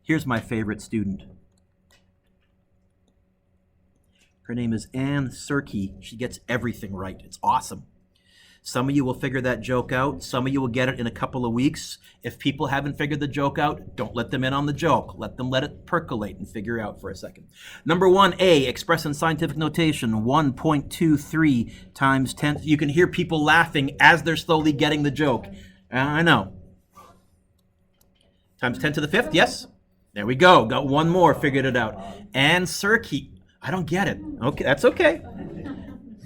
Here's my favorite student. Her name is Ann Serkey. She gets everything right. It's awesome. Some of you will figure that joke out. Some of you will get it in a couple of weeks. If people haven't figured the joke out, don't let them in on the joke. Let it percolate and figure out for a second. Number 1A, express in scientific notation, 1.23 times 10. You can hear people laughing as they're slowly getting the joke. I know. Times 10 to the 5th, yes? There we go. Got one more, figured it out. Ann Serkey. I don't get it. Okay, that's okay.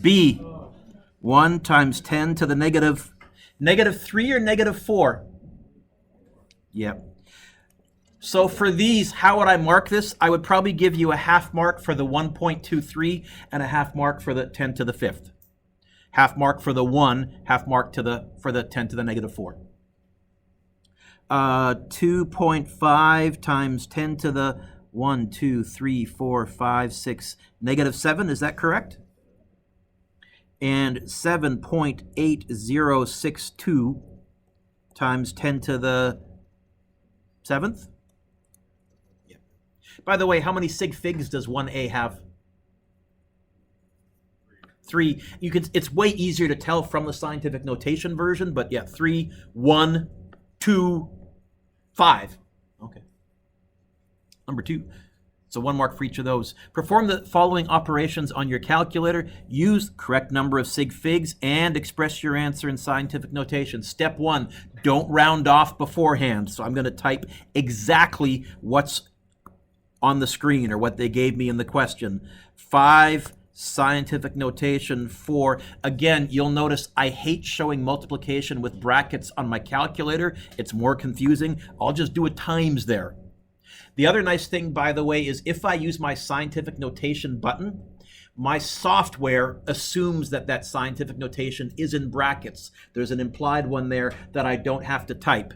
B. 1 times 10 to the negative 3 or negative 4? Yep. So for these, how would I mark this? I would probably give you a half mark for the 1.23 and a half mark for the 10 to the 5th. Half mark for the 1, half mark for the 10 to the negative 4. 2.5 times 10 to the 1, 2, 3, 4, 5, 6, negative 7, is that correct? And 7.8062 times 10 to the 7th? Yeah. By the way, how many Sig Figs does 1A have? 3. It's way easier to tell from the scientific notation version, but yeah, 3, 1, 2, 5. Okay. Number 2. So 1 mark for each of those. Perform the following operations on your calculator. Use correct number of Sig Figs and express your answer in scientific notation. Step 1, don't round off beforehand. So I'm going to type exactly what's on the screen or what they gave me in the question. 5 scientific notation 4. Again, you'll notice I hate showing multiplication with brackets on my calculator. It's more confusing. I'll just do a times there. The other nice thing, by the way, is if I use my scientific notation button, my software assumes that that scientific notation is in brackets. There's an implied one there that I don't have to type.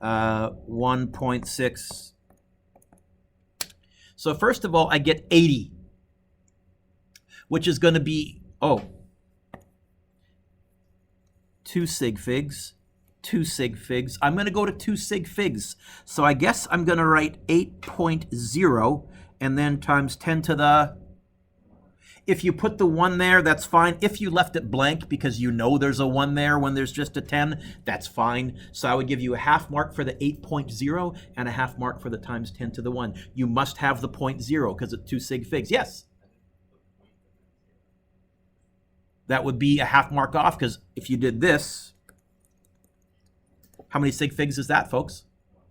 1.6. So first of all, I get 80, which is going to be, 2 Sig Figs. 2 Sig Figs. I'm going to go to 2 Sig Figs. So I guess I'm going to write 8.0 and then times 10 to the... If you put the 1 there, that's fine. If you left it blank because you know there's a 1 there when there's just a 10, that's fine. So I would give you a half mark for the 8.0 and a half mark for the times 10 to the 1. You must have the 0.0 because it's 2 Sig Figs. Yes? That would be a half mark off because if you did this... How many Sig Figs is that, folks?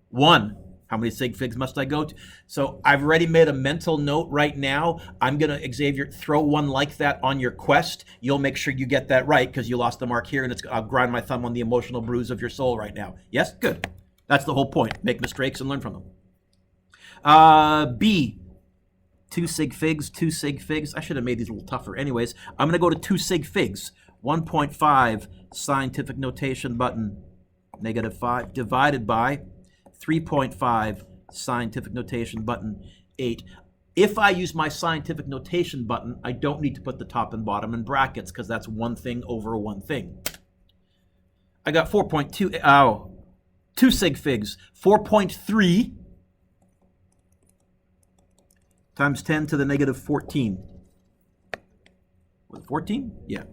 1. How many Sig Figs must I go to? So I've already made a mental note right now. I'm going to, Xavier, throw one like that on your quest. You'll make sure you get that right because you lost the mark here, and I'll grind my thumb on the emotional bruise of your soul right now. Yes? Good. That's the whole point. Make mistakes and learn from them. B. 2 Sig Figs, 2 Sig Figs. I should have made these a little tougher. Anyways, I'm going to go to 2 Sig Figs. 1.5 scientific notation button. Negative 5 divided by 3.5 scientific notation button 8. If I use my scientific notation button, I don't need to put the top and bottom in brackets because that's one thing over one thing. I got 4.2, 2 Sig Figs, 4.3 times 10 to the negative 14. Was it 14? Yeah.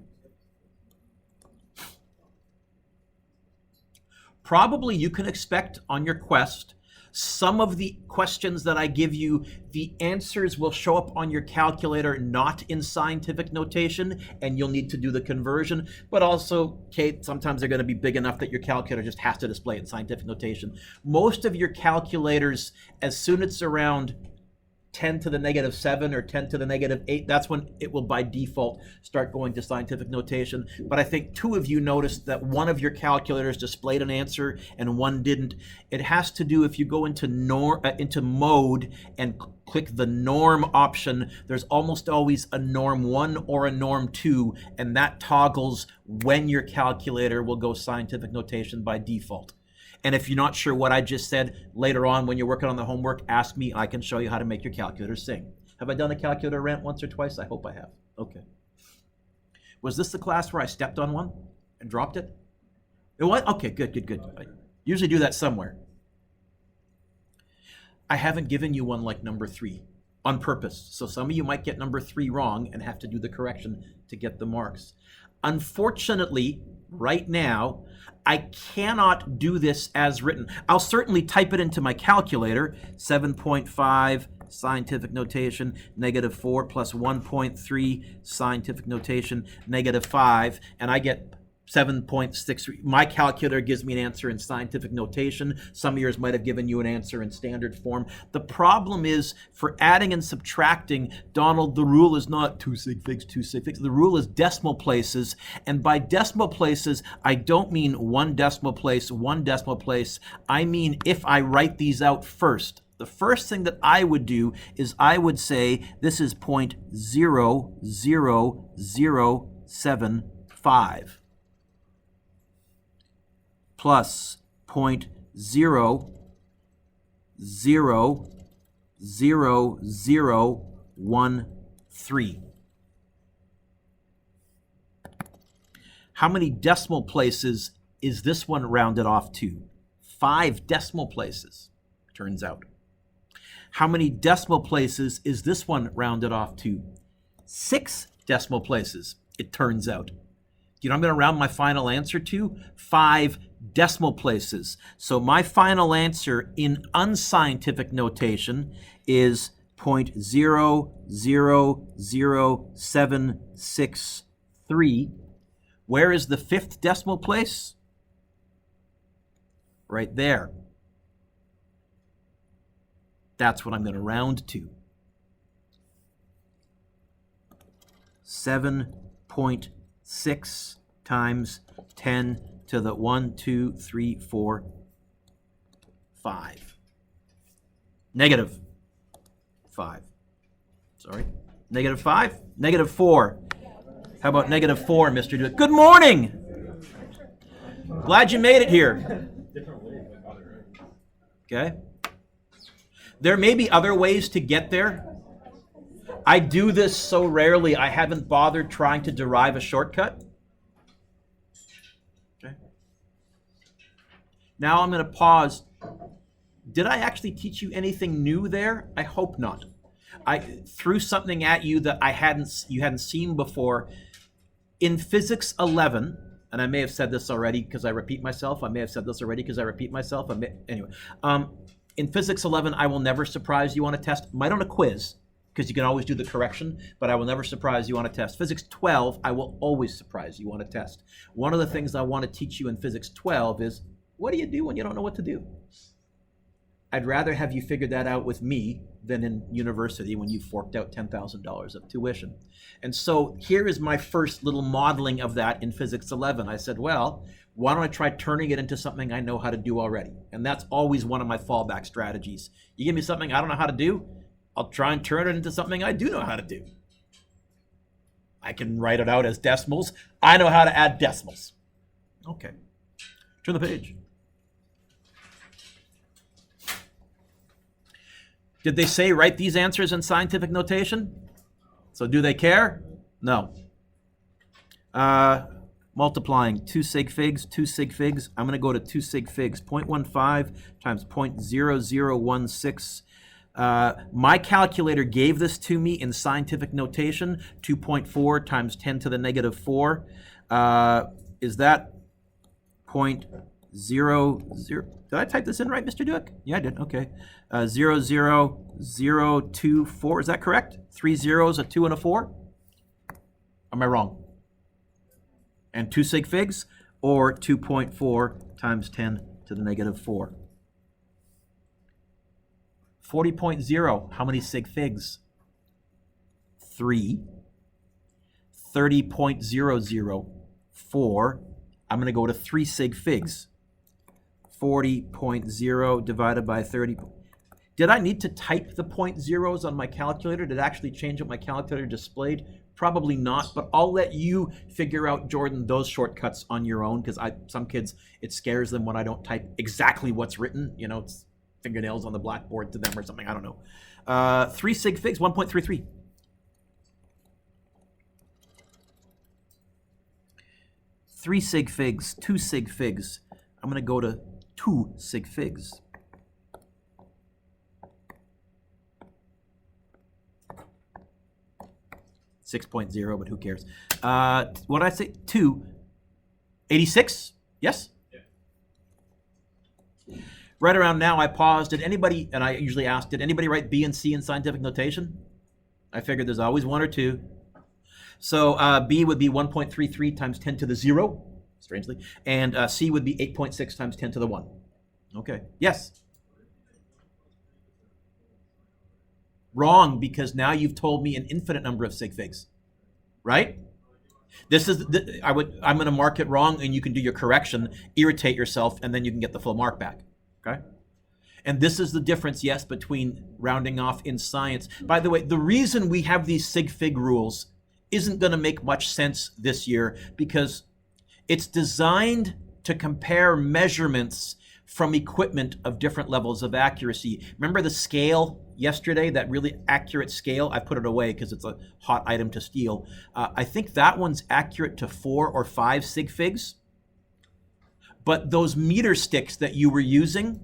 Probably you can expect on your quest, some of the questions that I give you, the answers will show up on your calculator not in scientific notation, and you'll need to do the conversion. But also, Kate, sometimes they're going to be big enough that your calculator just has to display it in scientific notation. Most of your calculators, as soon as it's around 10 to the negative 7 or 10 to the negative 8, that's when it will by default start going to scientific notation. But I think 2 of you noticed that one of your calculators displayed an answer and one didn't. It has to do if you go into mode and click the norm option, there's almost always a norm 1 or a norm 2, and that toggles when your calculator will go scientific notation by default. And if you're not sure what I just said, later on when you're working on the homework, ask me. I can show you how to make your calculator sing. Have I done a calculator rant once or twice? I hope I have. Okay. Was this the class where I stepped on one and dropped it? It was? Okay, good. I usually do that somewhere. I haven't given you one like number 3 on purpose. So some of you might get number 3 wrong and have to do the correction to get the marks. Unfortunately, right now, I cannot do this as written. I'll certainly type it into my calculator, 7.5 scientific notation, -4 plus 1.3 scientific notation, -5, and I get 7.6. My calculator gives me an answer in scientific notation. Some of yours might have given you an answer in standard form. The problem is, for adding and subtracting, Donald, the rule is not 2 sig figs, 2 sig figs. The rule is decimal places. And by decimal places, I don't mean 1 decimal place, 1 decimal place. I mean if I write these out first. The first thing that I would do is I would say this is 0.00075. Plus 0.00013. How many decimal places is this one rounded off to? 5 decimal places, turns out. How many decimal places is this one rounded off to? 6 decimal places, it turns out. You know, I'm going to round my final answer to 5 decimal places. So my final answer in unscientific notation is 0.00073. Where is the 5th decimal place? Right there. That's what I'm going to round to. 7.6 times 10 to the 1, 2, 3, 4, 5. -5. Sorry. -5? -4. How about -4, Mr. Duke? Good morning! Glad you made it here. Okay. There may be other ways to get there. I do this so rarely, I haven't bothered trying to derive a shortcut. Okay. Now I'm going to pause. Did I actually teach you anything new there? I hope not. I threw something at you that you hadn't seen before. In Physics 11, and I may have said this already because I repeat myself. Anyway, in Physics 11, I will never surprise you on a test. Might on a quiz, because you can always do the correction, but I will never surprise you on a test. Physics 12, I will always surprise you on a test. One of the things I want to teach you in Physics 12 is, what do you do when you don't know what to do? I'd rather have you figure that out with me than in university when you forked out $10,000 of tuition. And so here is my first little modeling of that in Physics 11. I said, well, why don't I try turning it into something I know how to do already? And that's always one of my fallback strategies. You give me something I don't know how to do, I'll try and turn it into something I do know how to do. I can write it out as decimals. I know how to add decimals. Okay, turn the page. Did they say write these answers in scientific notation? So do they care? No. Multiplying 2 sig figs, 2 sig figs. I'm going to go to 2 sig figs. 0.15 times 0.0016. My calculator gave this to me in scientific notation. 2.4 times 10 to the -4. Is that 0.00? Did I type this in right, Mr. Duke? Yeah, I did. Okay. 0.0024. Is that correct? 3 zeros, a 2, and a 4? Am I wrong? And 2 sig figs, or 2.4 times 10 to the -4? 40.0. How many sig figs? 3. 30.004. I'm going to go to 3 sig figs. 40.0 divided by 30. Did I need to type the point zeros on my calculator? Did it actually change what my calculator displayed? Probably not, but I'll let you figure out, Jordan, those shortcuts on your own, because some kids, it scares them when I don't type exactly what's written. You know, it's fingernails on the blackboard to them or something. I don't know. 3 sig figs, 1.33. 3 sig figs, 2 sig figs. I'm going to go to 2 sig figs. 6.0, but who cares? What did I say? 286? Yes? Yeah. Right around now, I paused. Did anybody, and I usually ask, did anybody write B and C in scientific notation? I figured there's always one or two. So B would be 1.33 times 10 to the 0, strangely, and C would be 8.6 times 10 to the 1. Okay. Yes? Wrong, because now you've told me an infinite number of sig figs, right? This is I'm going to mark it wrong, and you can do your correction, irritate yourself, and then you can get the full mark back. Okay? And this is the difference, yes, between rounding off in science. By the way, the reason we have these sig fig rules isn't going to make much sense this year, because it's designed to compare measurements from equipment of different levels of accuracy. Remember the scale yesterday, that really accurate scale? I put it away because it's a hot item to steal. I think that one's accurate to 4 or 5 sig figs. But those meter sticks that you were using,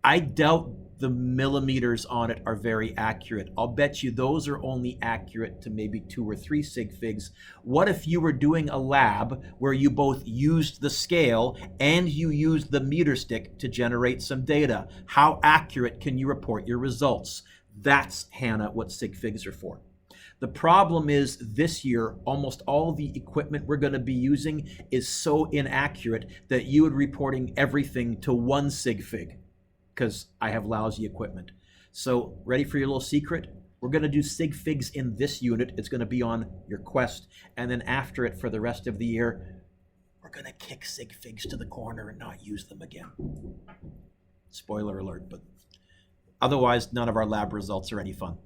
I doubt the millimeters on it are very accurate. I'll bet you those are only accurate to maybe 2 or 3 sig figs. What if you were doing a lab where you both used the scale and you used the meter stick to generate some data? How accurate can you report your results? That's, Hannah, what sig figs are for. The problem is this year, almost all the equipment we're going to be using is so inaccurate that you would reporting everything to 1 sig fig, because I have lousy equipment. So ready for your little secret? We're going to do sig figs in this unit. It's going to be on your quest. And then after it, for the rest of the year, we're going to kick sig figs to the corner and not use them again. Spoiler alert, but otherwise, none of our lab results are any fun.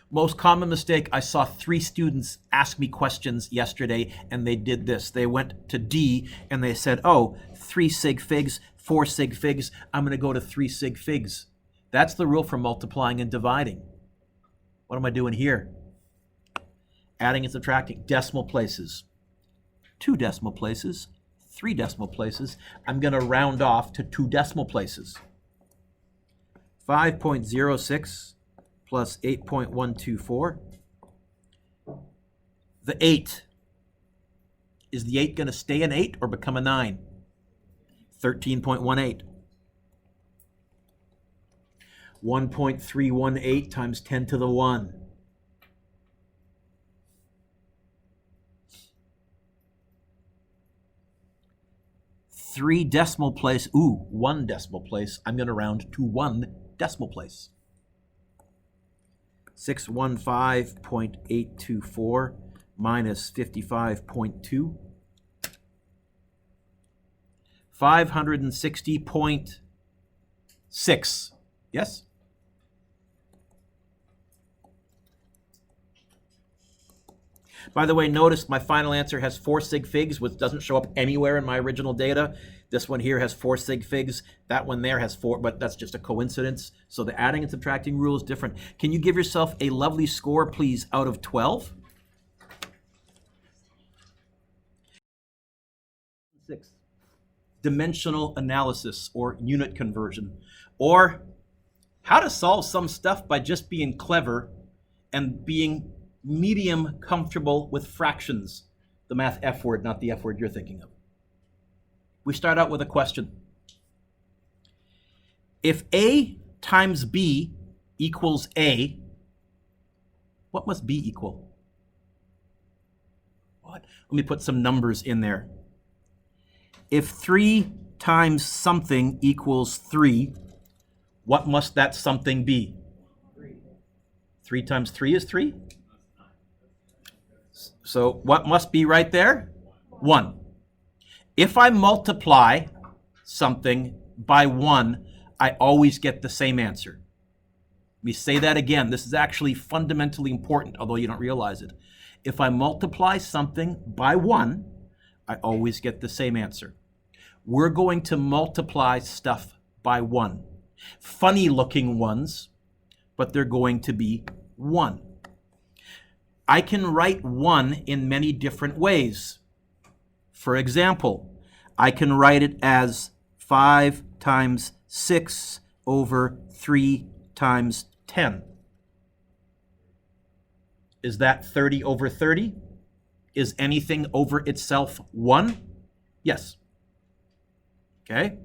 Most common mistake, I saw 3 students ask me questions yesterday, and they did this. They went to D, and they said, oh, 3 sig figs, 4 sig figs, I'm going to go to 3 sig figs. That's the rule for multiplying and dividing. What am I doing here? Adding and subtracting. Decimal places. 2 decimal places, 3 decimal places. I'm going to round off to 2 decimal places. 5.06 plus 8.124. The 8. Is the 8 going to stay an 8 or become a 9? 13.18. 1.318 times 10 to the 1. Three decimal place. Ooh, 1 decimal place. I'm going to round to 1 decimal place. 615.824 minus 55.2. 560.6. Yes? By the way, notice my final answer has 4 sig figs, which doesn't show up anywhere in my original data. This one here has 4 sig figs. That one there has 4, but that's just a coincidence. So the adding and subtracting rule is different. Can you give yourself a lovely score, please, out of 12? 6. Dimensional analysis or unit conversion, or how to solve some stuff by just being clever and being medium comfortable with fractions. The math F word, not the F word you're thinking of. We start out with a question. If A times B equals A, what must B equal? What? Let me put some numbers in there. If 3 times something equals 3, what must that something be? 3 times 3 is 3? So what must be right there? 1. If I multiply something by 1, I always get the same answer. Let me say that again. This is actually fundamentally important, although you don't realize it. If I multiply something by 1, I always get the same answer. We're going to multiply stuff by 1. Funny looking ones, but they're going to be 1. I can write 1 in many different ways. For example, I can write it as 5 times 6 over 3 times 10. Is that 30 over 30? Is anything over itself 1? Yes. Okay.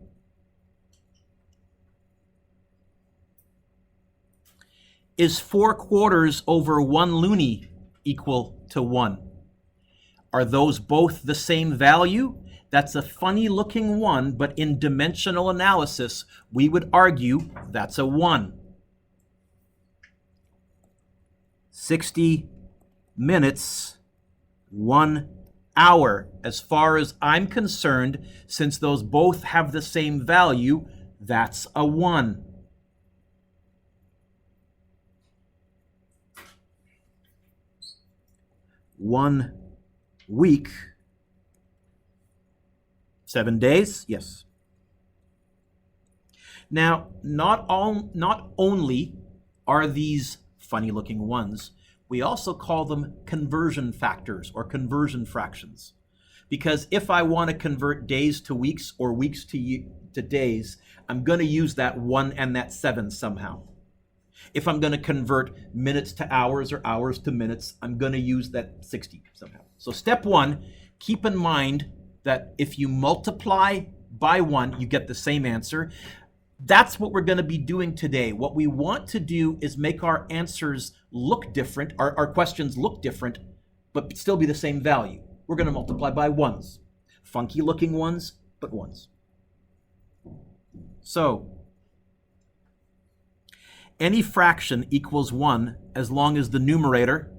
Is 4/4 over 1 loonie equal to 1? Are those both the same value? That's a funny looking 1, but in dimensional analysis, we would argue that's a 1. 60 minutes, 1 hour. As far as I'm concerned, since those both have the same value, that's a 1. One week, 7 days, yes. Now, not only are these funny looking ones, we also call them conversion factors or conversion fractions. Because if I want to convert days to weeks or weeks to days, I'm going to use that 1 and that 7 somehow. If I'm going to convert minutes to hours or hours to minutes, I'm going to use that 60 somehow. So step 1, keep in mind that if you multiply by 1, you get the same answer. That's what we're going to be doing today. What we want to do is make our answers look different, our questions look different, but still be the same value. We're going to multiply by 1s. Funky looking ones, but 1s. So, any fraction equals 1 as long as the numerator,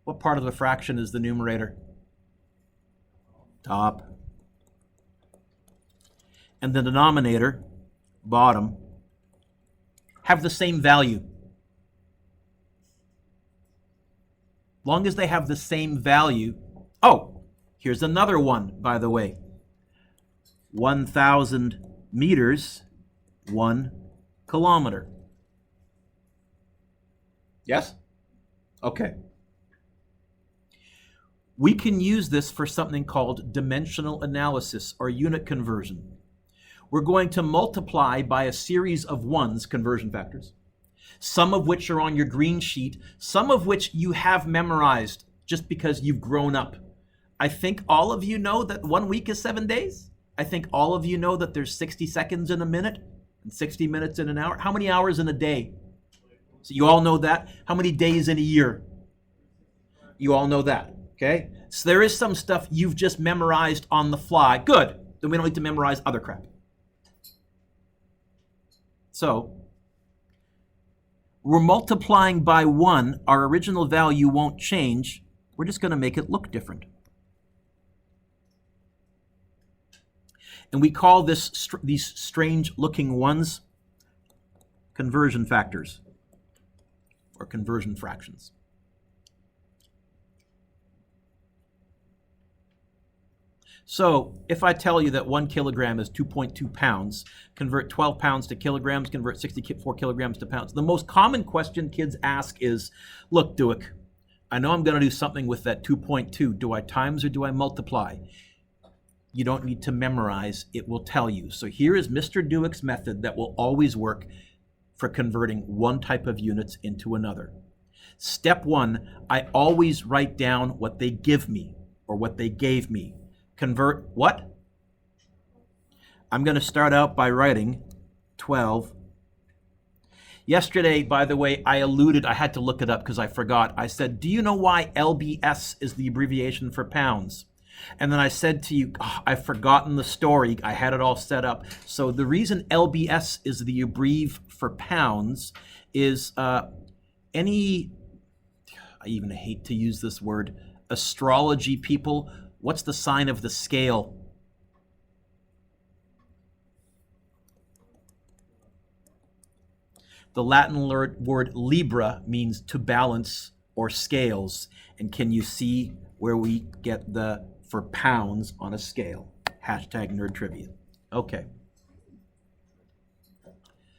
what part of the fraction is the numerator? Top. And the denominator, bottom, have the same value. Long as they have the same value. Oh, here's another one, by the way. 1,000 meters, 1 kilometer. Yes? Okay. We can use this for something called dimensional analysis or unit conversion. We're going to multiply by a series of 1s, conversion factors, some of which are on your green sheet, some of which you have memorized just because you've grown up. I think all of you know that 1 week is 7 days. I think all of you know that there's 60 seconds in a minute and 60 minutes in an hour. How many hours in a day? So you all know that. How many days in a year? You all know that, okay? So there is some stuff you've just memorized on the fly. Good. Then we don't need to memorize other crap. So we're multiplying by 1. Our original value won't change. We're just going to make it look different. And we call these strange looking ones conversion factors or conversion fractions. So if I tell you that 1 kilogram is 2.2 pounds, convert 12 pounds to kilograms, convert 64 kilograms to pounds, the most common question kids ask is, look, Duick, I know I'm going to do something with that 2.2. Do I times or do I multiply? You don't need to memorize. It will tell you. So here is Mr. Duick's method that will always work for converting one type of units into another. Step 1, I always write down what they give me or what they gave me. Convert what? I'm going to start out by writing 12. Yesterday, by the way, I had to look it up because I forgot. I said, do you know why LBS is the abbreviation for pounds? And then I said to you, I've forgotten the story. I had it all set up. So the reason LBS is the abbrev for pounds is I even hate to use this word, astrology people. What's the sign of the scale? The Latin word Libra means to balance or scales. And can you see where we get the for pounds on a scale? Hashtag nerd trivia. Okay.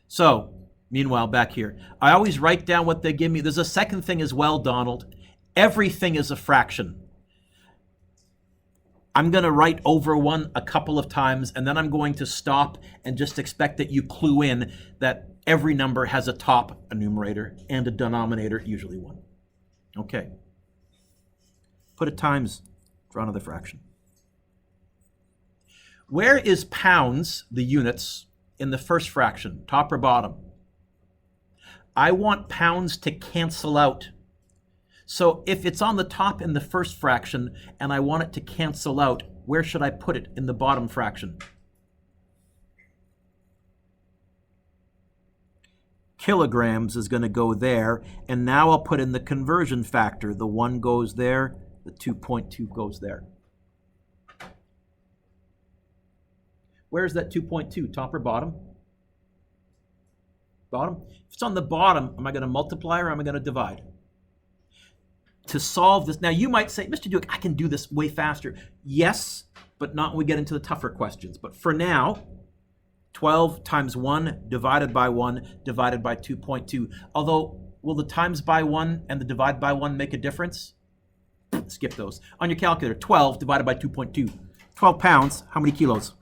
So, meanwhile, back here, I always write down what they give me. There's a second thing as well, Donald. Everything is a fraction. I'm going to write over 1 a couple of times, and then I'm going to stop and just expect that you clue in that every number has a top, a numerator, and a denominator, usually 1. Okay. Put a times, draw another fraction. Where is pounds, the units, in the first fraction, top or bottom? I want pounds to cancel out. So if it's on the top in the first fraction and I want it to cancel out, where should I put it in the bottom fraction? Kilograms is going to go there, and now I'll put in the conversion factor. The 1 goes there, the 2.2 goes there. Where's that 2.2, top or bottom? Bottom? If it's on the bottom, am I going to multiply or am I going to divide? To solve this, now you might say, Mr. Duke, I can do this way faster. Yes, but not when we get into the tougher questions. But for now, 12 times 1 divided by 1 divided by 2.2. Although, will the times by 1 and the divide by 1 make a difference? Skip those. On your calculator, 12 divided by 2.2. 12 pounds, how many kilos?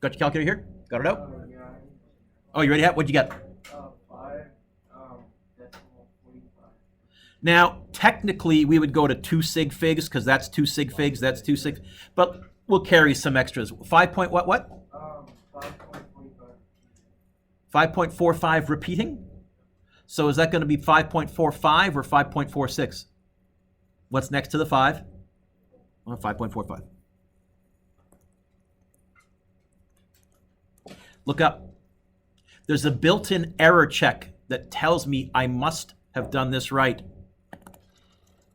Got your calculator here? Got it out? Yeah. Oh, you ready? What'd you get? 5, decimal 45. Now, technically, we would go to 2 Sig Figs because that's 2 Sig Figs, that's 2 Sig, but we'll carry some extras. 5 point what? 5.45. 5.45 repeating? So is that going to be 5.45 or 5.46? What's next to the 5? Well, 5.45. Look up. There's a built-in error check that tells me I must have done this right.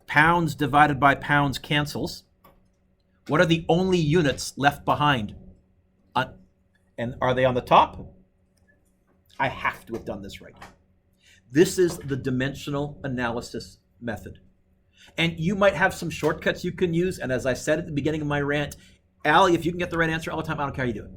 Pounds divided by pounds cancels. What are the only units left behind? And are they on the top? I have to have done this right. This is the dimensional analysis method. And you might have some shortcuts you can use. And as I said at the beginning of my rant, Allie, if you can get the right answer all the time, I don't care how you do it.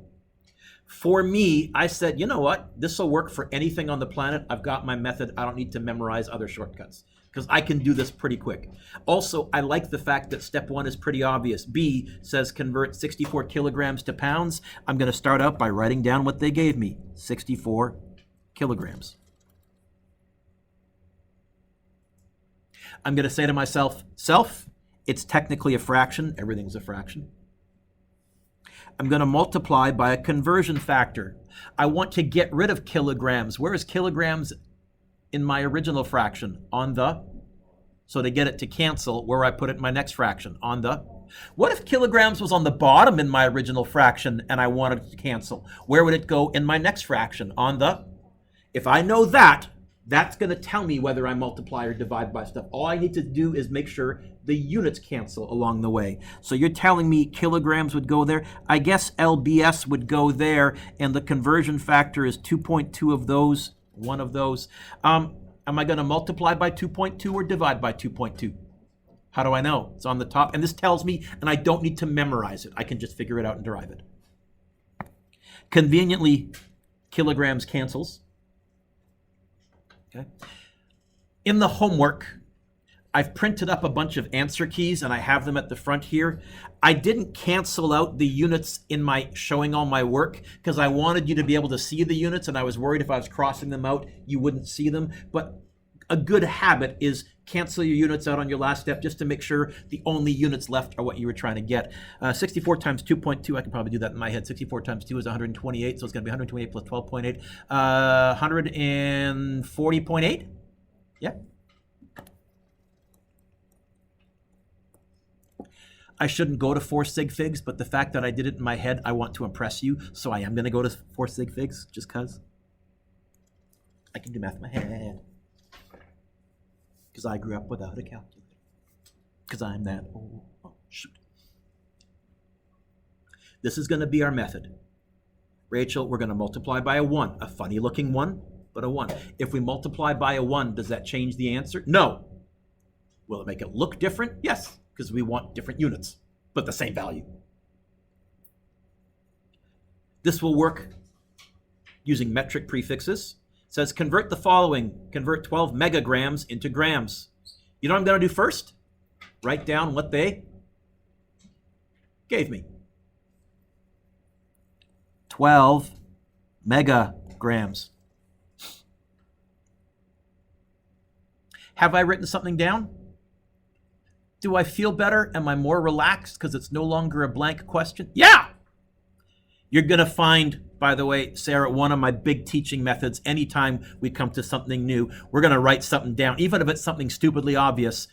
For me, I said, you know what? This will work for anything on the planet. I've got my method. I don't need to memorize other shortcuts because I can do this pretty quick. Also, I like the fact that step 1 is pretty obvious. B says convert 64 kilograms to pounds. I'm going to start out by writing down what they gave me, 64 kilograms. I'm going to say to myself, self, it's technically a fraction. Everything's a fraction. I'm going to multiply by a conversion factor. I want to get rid of kilograms. Where is kilograms in my original fraction? On the, so to get it to cancel, where I put it in my next fraction? On the. What if kilograms was on the bottom in my original fraction and I wanted it to cancel? Where would it go in my next fraction? On the. If I know that, that's going to tell me whether I multiply or divide by stuff. All I need to do is make sure the units cancel along the way. So you're telling me kilograms would go there. I guess LBS would go there, and the conversion factor is 2.2 of those, one of those. Am I going to multiply by 2.2 or divide by 2.2? How do I know? It's on the top, and this tells me, and I don't need to memorize it. I can just figure it out and derive it. Conveniently, kilograms cancels. Okay. In the homework, I've printed up a bunch of answer keys and I have them at the front here. I didn't cancel out the units in my showing all my work because I wanted you to be able to see the units, and I was worried if I was crossing them out, you wouldn't see them. But a good habit is cancel your units out on your last step just to make sure the only units left are what you were trying to get. 64 times 2.2, I can probably do that in my head. 64 times 2 is 128, so it's going to be 128 plus 12.8. 140.8? Yeah. I shouldn't go to 4 Sig Figs, but the fact that I did it in my head, I want to impress you, so I am going to go to 4 Sig Figs just because. I can do math in my head. Because I grew up without a calculator. Because I'm that old. Oh, shoot. This is going to be our method. Rachel, we're going to multiply by a 1. A funny looking 1, but a 1. If we multiply by a 1, does that change the answer? No. Will it make it look different? Yes, because we want different units, but the same value. This will work using metric prefixes. It says convert the following. Convert 12 megagrams into grams. You know what I'm going to do first? Write down what they gave me. 12 megagrams. Have I written something down? Do I feel better? Am I more relaxed because it's no longer a blank question? Yeah! You're going to find, by the way, Sarah, one of my big teaching methods, anytime we come to something new, we're going to write something down. Even if it's something stupidly obvious,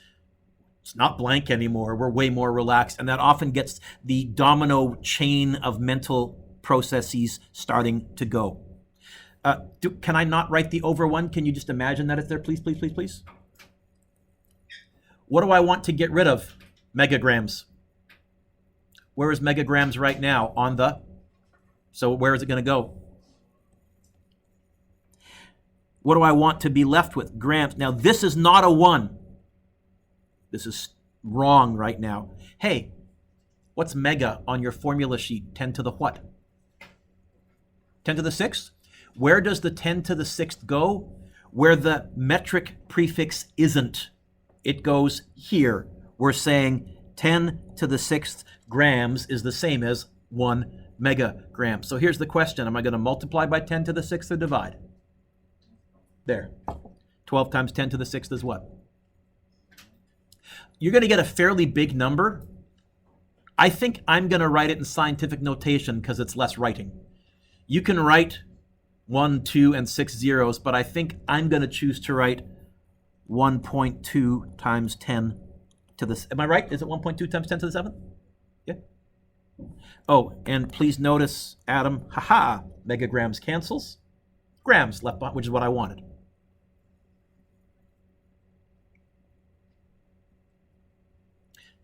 it's not blank anymore. We're way more relaxed. And that often gets the domino chain of mental processes starting to go. Can I not write the over one? Can you just imagine that it's there? Please, please, please, please. What do I want to get rid of? Megagrams. Where is megagrams right now? On the... So where is it going to go? What do I want to be left with? Grams. Now, this is not a 1. This is wrong right now. Hey, what's mega on your formula sheet? 10 to the what? 10 to the 6th? Where does the 10 to the 6th go? Where the metric prefix isn't. It goes here. We're saying 10 to the 6th grams is the same as 1 megagram. So here's the question. Am I going to multiply by 10 to the 6th or divide? There. 12 times 10 to the 6th is what? You're going to get a fairly big number. I think I'm going to write it in scientific notation because it's less writing. You can write 1, 2, and 6 zeros, but I think I'm going to choose to write 1.2 times 10 to the... Am I right? Is it 1.2 times 10 to the 7th? Yeah. Oh, and please notice, Adam, haha, megagrams cancels. Grams left behind, which is what I wanted.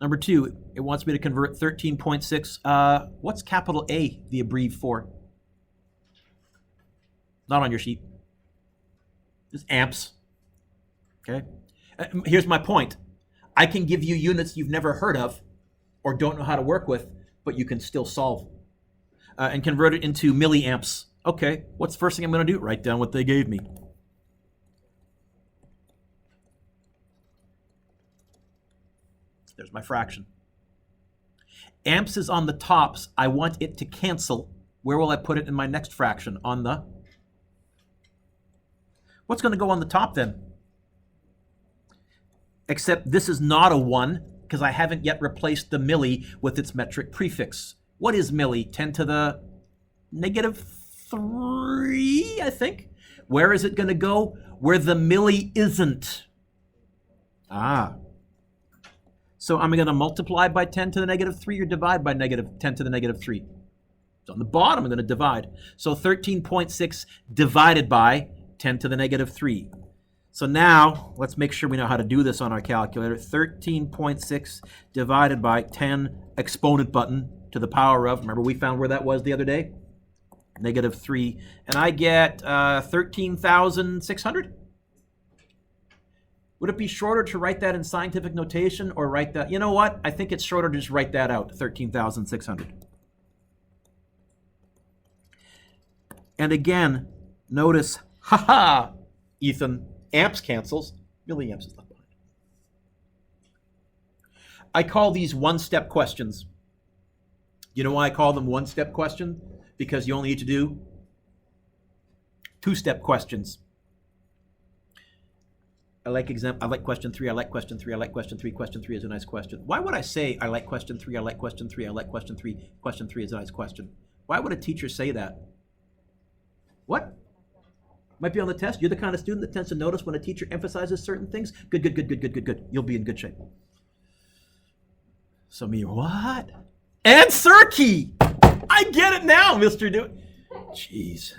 Number 2, it wants me to convert 13.6. What's capital A, the abbrev for? Not on your sheet. It's amps. Okay. Here's my point. I can give you units you've never heard of or don't know how to work with, but you can still solve and convert it into milliamps. Okay, what's the first thing I'm going to do? Write down what they gave me. There's my fraction. Amps is on the tops. I want it to cancel. Where will I put it in my next fraction? On the... What's going to go on the top then? Except this is not a 1 because I haven't yet replaced the milli with its metric prefix. What is milli? 10 to the -3, I think. Where is it going to go? Where the milli isn't. Ah. So I'm going to multiply by 10 to the -3 or divide by 10 to the -3. So on the bottom, I'm going to divide. So 13.6 divided by 10 to the -3. So now, let's make sure we know how to do this on our calculator. 13.6 divided by 10 exponent button to the power of, remember we found where that was the other day? -3. And I get 13,600? Would it be shorter to write that in scientific notation or write that? You know what? I think it's shorter to just write that out, 13,600. And again, notice, haha, Ethan, amps cancels, milliamps is left behind. I call these one-step questions. You know why I call them one-step questions? Because you only need to do two-step questions. I like question 3, I like question 3, I like question 3, question 3 is a nice question. Why would I say I like question 3, I like question 3, I like question 3, question 3 is a nice question? Why would a teacher say that? What? Might be on the test. You're the kind of student that tends to notice when a teacher emphasizes certain things. Good, good, good, good, good, good, good. You'll be in good shape. Some of you, what? Answer key! I get it now, Mr. Jeez.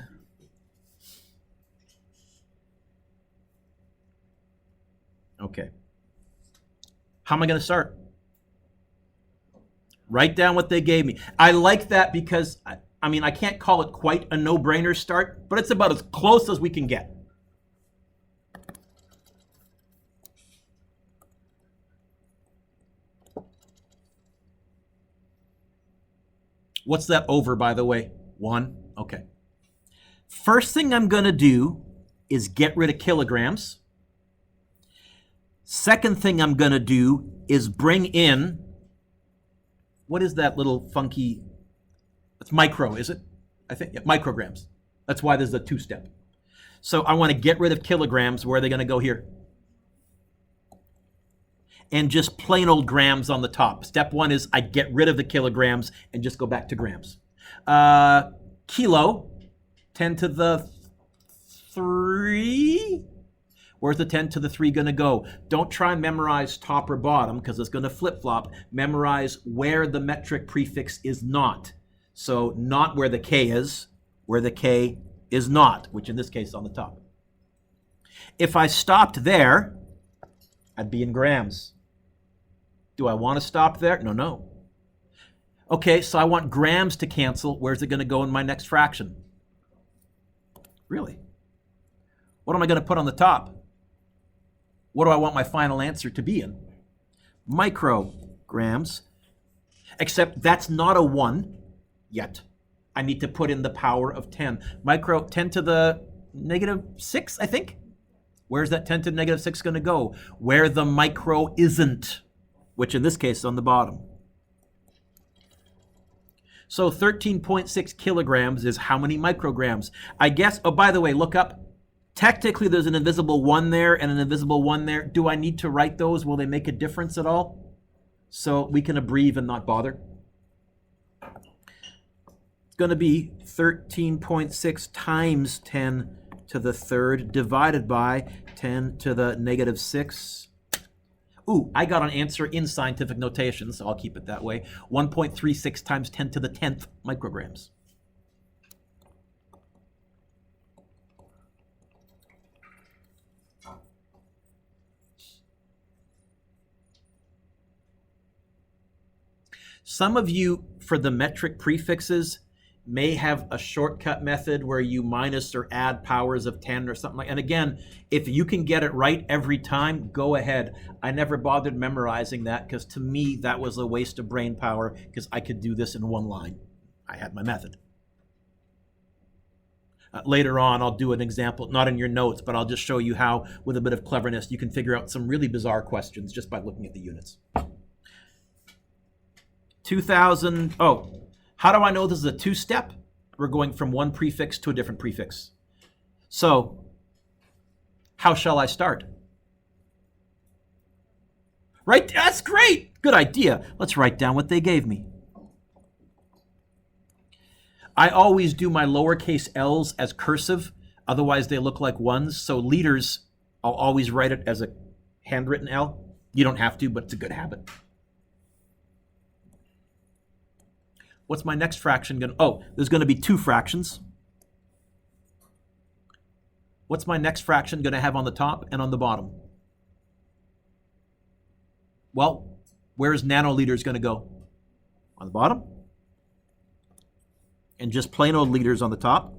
Okay. How am I going to start? Write down what they gave me. I like that because... I mean, I can't call it quite a no-brainer start, but it's about as close as we can get. What's that over, by the way? 1? Okay. First thing I'm going to do is get rid of kilograms. Second thing I'm going to do is bring in, what is that little funky... It's micro, is it? I think, yeah, micrograms. That's why there's a two-step. So I want to get rid of kilograms. Where are they going to go here? and just plain old grams on the top. Step 1 is I get rid of the kilograms and just go back to grams. Kilo, 10 to the 3. Where's the 10 to the 3 going to go? Don't try and memorize top or bottom because it's going to flip-flop. Memorize where the metric prefix is not. So not where the K is, where the K is not, which in this case is on the top. If I stopped there, I'd be in grams. Do I want to stop there? No. Okay, so I want grams to cancel. Where's it going to go in my next fraction? Really? What am I going to put on the top? What do I want my final answer to be in? Micrograms. Except that's not a 1 yet. I need to put in the power of 10. 10 to the negative 6, I think. Where's that 10 to the negative 6 going to go? Where the micro isn't, which in this case is on the bottom. So 13.6 kilograms is how many micrograms? I guess, oh, by the way, look up. Technically, there's an invisible 1 there and an invisible 1 there. Do I need to write those? Will they make a difference at all? So we can abbreviate and not bother. It's going to be 13.6 times 10 to the 3rd divided by 10 to the negative 6. Ooh, I got an answer in scientific notation, so I'll keep it that way. 1.36 times 10 to the 10th micrograms. Some of you, for the metric prefixes, may have a shortcut method where you minus or add powers of 10 or something like that. And again, if you can get it right every time, go ahead. I never bothered memorizing that because to me, that was a waste of brain power because I could do this in one line. I had my method. Later on, I'll do an example, not in your notes, but I'll just show you how, with a bit of cleverness, you can figure out some really bizarre questions just by looking at the units. 2000, how do I know this is a 2-step? We're going from one prefix to a different prefix. So, how shall I start? Right, that's great, good idea. Let's write down what they gave me. I always do my lowercase l's as cursive, otherwise they look like 1s. So liters, I'll always write it as a handwritten L. You don't have to, but it's a good habit. What's my next fraction going to... Oh, there's going to be 2 fractions. What's my next fraction going to have on the top and on the bottom? Well, where's nanoliters going to go? On the bottom? And just plain old liters on the top.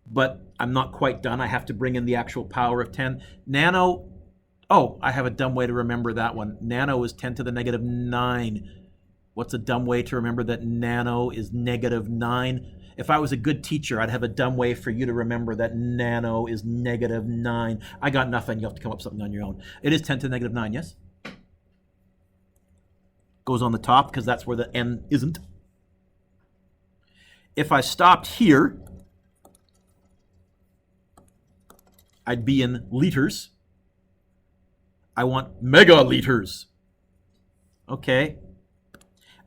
But I'm not quite done. I have to bring in the actual power of 10. Nano... Oh, I have a dumb way to remember that one. Nano is 10 to the negative 9. What's a dumb way to remember that nano is negative 9? If I was a good teacher, I'd have a dumb way for you to remember that nano is negative 9. I got nothing. You have to come up with something on your own. It is 10 to the negative 9, yes? Goes on the top because that's where the n isn't. If I stopped here, I'd be in liters. I want megaliters. Okay.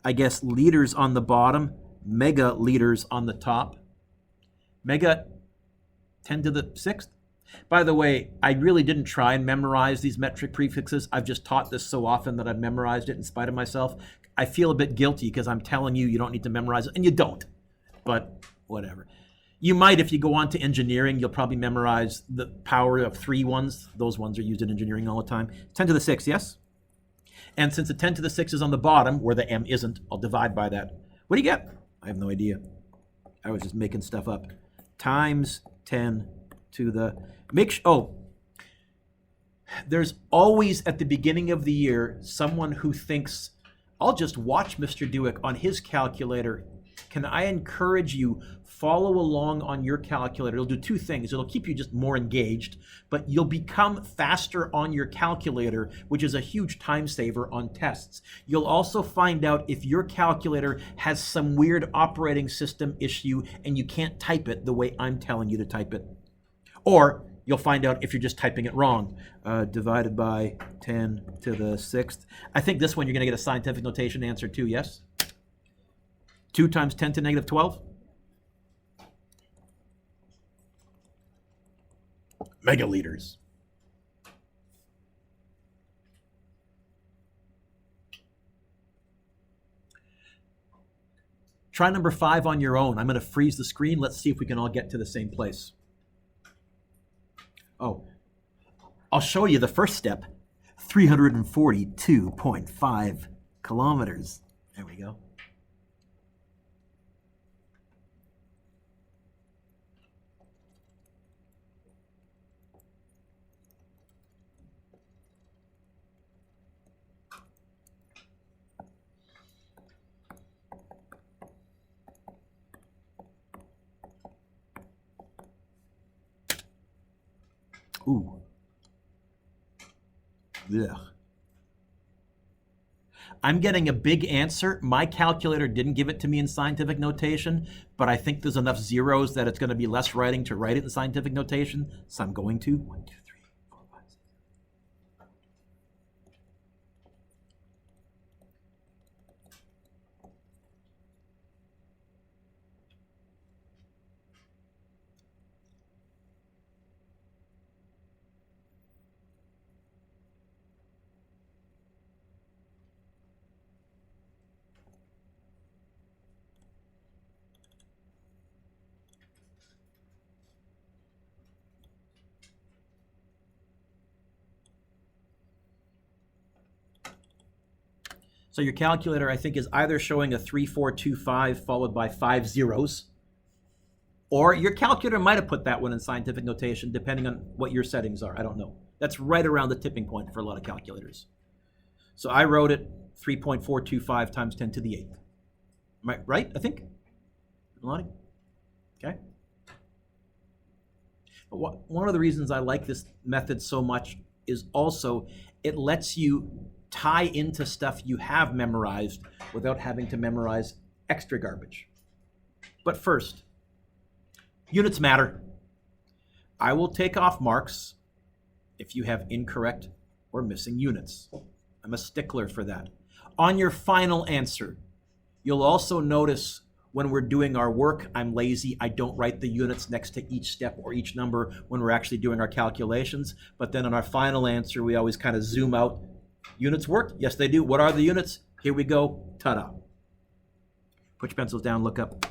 I guess liters on the bottom, megaliters on the top. Mega 10 to the 6th. By the way, I really didn't try and memorize these metric prefixes. I've just taught this so often that I've memorized it in spite of myself. I feel a bit guilty because I'm telling you don't need to memorize it, and you don't. But whatever. You might, if you go on to engineering, you'll probably memorize the power of 3 ones. Those ones are used in engineering all the time. 10 to the 6th, yes? And since the 10 to the 6 is on the bottom, where the m isn't, I'll divide by that. What do you get? I have no idea. I was just making stuff up. Times 10 to the... There's always, at the beginning of the year, someone who thinks, I'll just watch Mr. Dewick on his calculator. Can I encourage you, follow along on your calculator. It'll do 2 things. It'll keep you just more engaged, but you'll become faster on your calculator, which is a huge time saver on tests. You'll also find out if your calculator has some weird operating system issue and you can't type it the way I'm telling you to type it. Or You'll find out if you're just typing it wrong. Divided by 10 to the 6th. I think this one you're going to get a scientific notation answer too, yes? 2 times 10 to negative 12? Megaliters. Try number 5 on your own. I'm going to freeze the screen. Let's see if we can all get to the same place. Oh, I'll show you the first step. 342.5 kilometers. There we go. Ooh. Ugh. I'm getting a big answer. My calculator didn't give it to me in scientific notation, but I think there's enough zeros that it's going to be less writing to write it in scientific notation, so I'm going to. 1, 2, 3, 4, 5, 6. So your calculator, I think, is either showing a 3425 followed by 5 zeros, or your calculator might have put that one in scientific notation, depending on what your settings are. I don't know. That's right around the tipping point for a lot of calculators. So I wrote it 3.425 times 10 to the 8th. Am I right, I think? Okay. But one of the reasons I like this method so much is also it lets you tie into stuff you have memorized without having to memorize extra garbage. But first, units matter. I will take off marks if you have incorrect or missing units. I'm a stickler for that. On your final answer, you'll also notice when we're doing our work, I'm lazy. I don't write the units next to each step or each number when we're actually doing our calculations. But then on our final answer, we always kind of zoom out. Units work? Yes, they do. What are the units? Here we go. Ta-da. Put your pencils down, look up.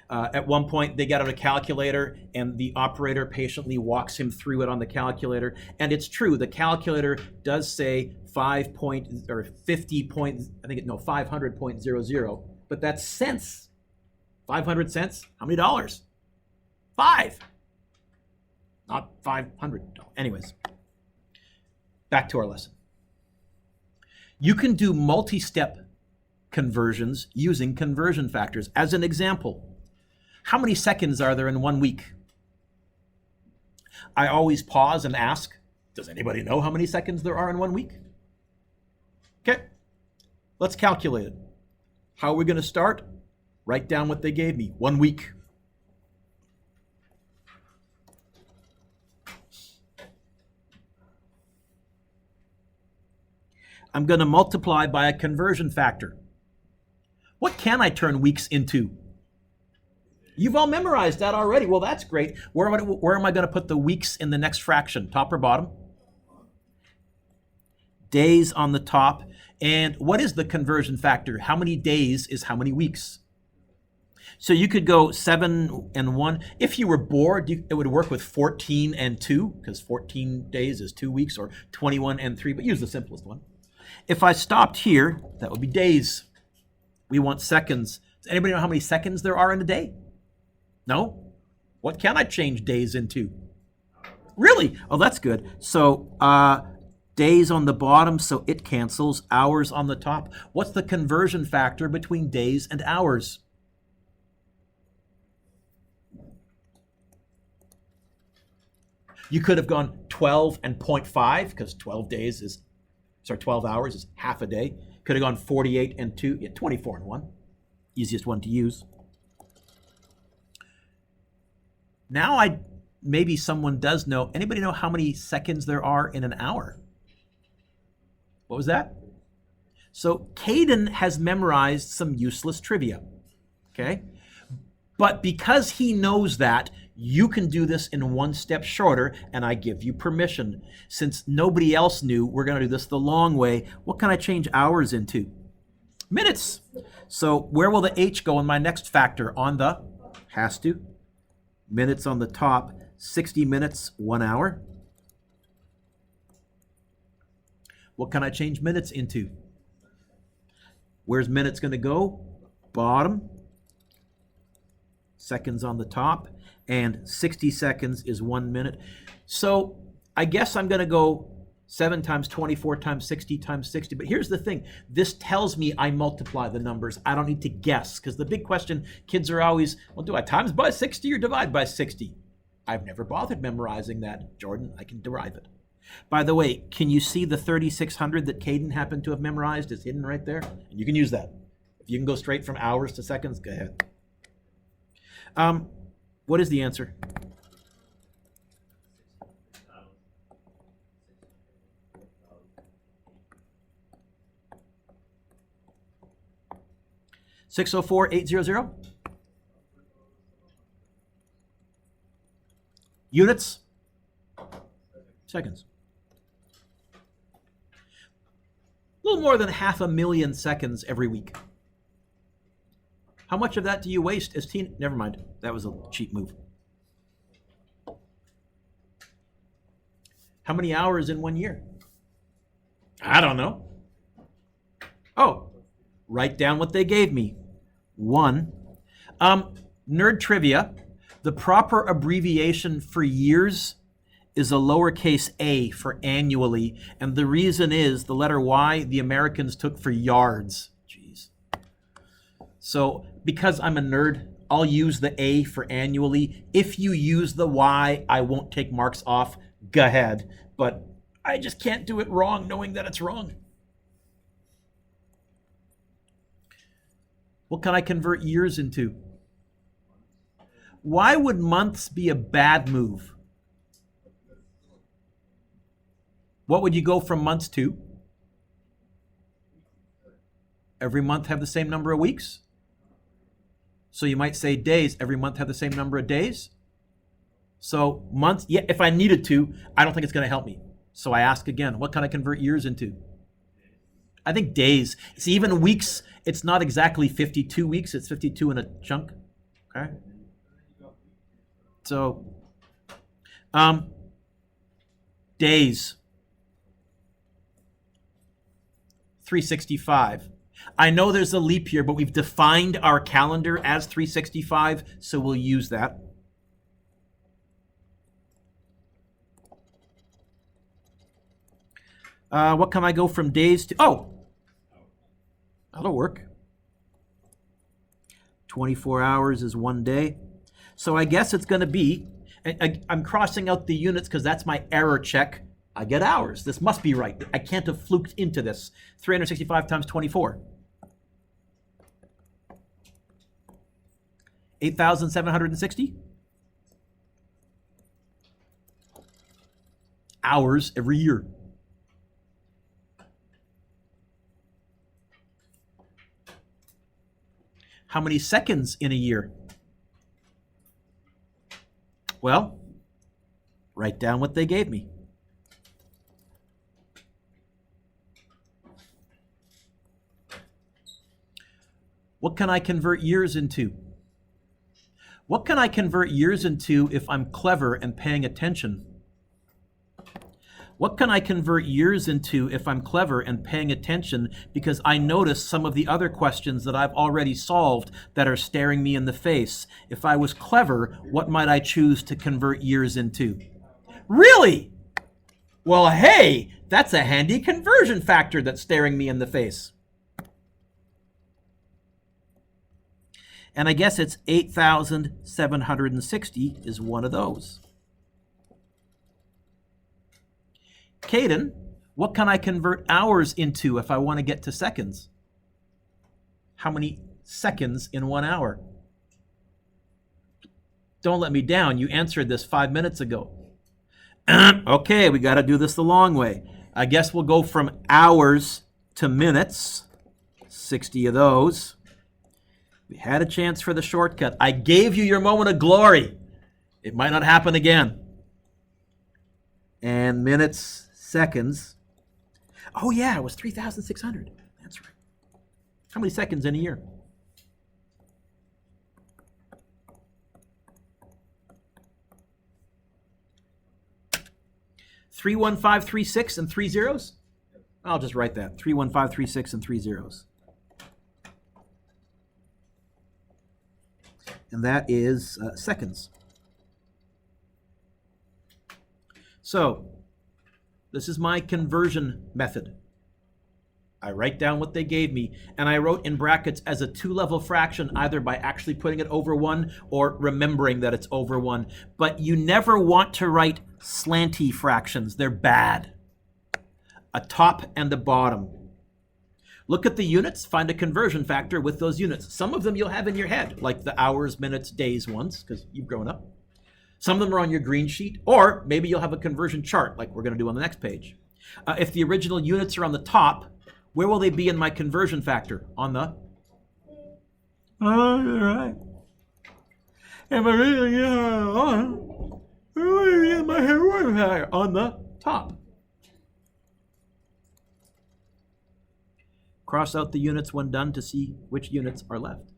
At one point, they get out a calculator, and the operator patiently walks him through it on the calculator. And it's true, the calculator does say 500.00, but that's cents. 500 cents? How many dollars? 5. Not 500. Anyways, back to our lesson. You can do multi-step conversions using conversion factors. As an example, how many seconds are there in 1 week? I always pause and ask, does anybody know how many seconds there are in 1 week? Okay, let's calculate it. How are we going to start? Write down what they gave me. 1 week. I'm going to multiply by a conversion factor. What can I turn weeks into? You've all memorized that already. Well, that's great. Where am I going to put the weeks in the next fraction? Top or bottom? Days on the top. And what is the conversion factor? How many days is how many weeks? So you could go 7 and 1. If you were bored, it would work with 14 and 2, because 14 days is 2 weeks, or 21 and 3, but use the simplest one. If I stopped here, that would be days. We want seconds. Does anybody know how many seconds there are in a day? No? What can I change days into? Really? Oh, that's good. So days on the bottom, so it cancels. Hours on the top. What's the conversion factor between days and hours? You could have gone 12 and 0.5, because 12 hours is half a day. Could have gone 48 and 2, yeah, 24 and 1. Easiest one to use. Now maybe someone does know. Anybody know how many seconds there are in an hour? What was that? So Caden has memorized some useless trivia, okay? But because he knows that, you can do this in one step shorter, and I give you permission. Since nobody else knew, we're going to do this the long way. What can I change hours into? Minutes. So where will the H go in my next factor? On the, has to, minutes on the top, 60 minutes, 1 hour. What can I change minutes into? Where's minutes going to go? Bottom. Seconds on the top. And 60 seconds is 1 minute. So I guess I'm going to go 7 times 24 times 60 times 60. But here's the thing. This tells me I multiply the numbers. I don't need to guess. Because the big question, kids are always, well, do I times by 60 or divide by 60? I've never bothered memorizing that, Jordan. I can derive it. By the way, can you see the 3600 that Caden happened to have memorized is hidden right there? And you can use that. If you can go straight from hours to seconds, go ahead. What is the answer? $604,800. Units? Seconds. A little more than 500,000 seconds every week. How much of that do you waste as teen? Never mind. That was a cheap move. How many hours in 1 year? I don't know. Oh, write down what they gave me. 1. Nerd trivia. The proper abbreviation for years is a lowercase a for annually. And the reason is the letter Y the Americans took for yards. Jeez. So because I'm a nerd, I'll use the A for annually. If you use the Y, I won't take marks off. Go ahead. But I just can't do it wrong knowing that it's wrong. What can I convert years into? Why would months be a bad move? What would you go from months to? Every month have the same number of weeks? So you might say days. Every month have the same number of days? So months, yeah, if I needed to, I don't think it's going to help me. So I ask again, what can I convert years into? I think days. See, even weeks, it's not exactly 52 weeks. It's 52 in a chunk. Okay. So, days. 365. I know there's a leap year, but we've defined our calendar as 365, so we'll use that. What can I go from days to? Oh, that'll work. 24 hours is 1 day. So I guess it's going to be, I'm crossing out the units because that's my error check. I get hours. This must be right. I can't have fluked into this. 365 times 24. 8,760 hours every year. How many seconds in a year? Well, write down what they gave me. What can I convert years into? What can I convert years into if I'm clever and paying attention? What can I convert years into if I'm clever and paying attention because I notice some of the other questions that I've already solved that are staring me in the face? If I was clever, what might I choose to convert years into? Really? Well, hey, that's a handy conversion factor that's staring me in the face. And I guess it's 8,760 is one of those. Caden, What can I convert hours into if I want to get to seconds? How many seconds in 1 hour? Don't let me down. You answered this 5 minutes ago. Okay, we got to do this the long way. I guess we'll go from hours to minutes. 60 of those. We had a chance for the shortcut. I gave you your moment of glory. It might not happen again. And minutes, seconds. Oh yeah, it was 3,600. That's right. How many seconds in a year? Three 1,536 and 3 zeros? I'll just write that. 3,1,536 and 3 zeros. And that is seconds. So, this is my conversion method. I write down what they gave me, and I wrote in brackets as a 2-level fraction, either by actually putting it over 1 or remembering that it's over 1. But you never want to write slanty fractions. They're bad. A top and a bottom. Look at the units, find a conversion factor with those units. Some of them you'll have in your head, like the hours, minutes, days ones, because you've grown up. Some of them are on your green sheet, or maybe you'll have a conversion chart, like we're going to do on the next page. If the original units are on the top, where will they be in my conversion factor? On the? Oh, you're right. Am I really on the top? Cross out the units when done to see which units are left.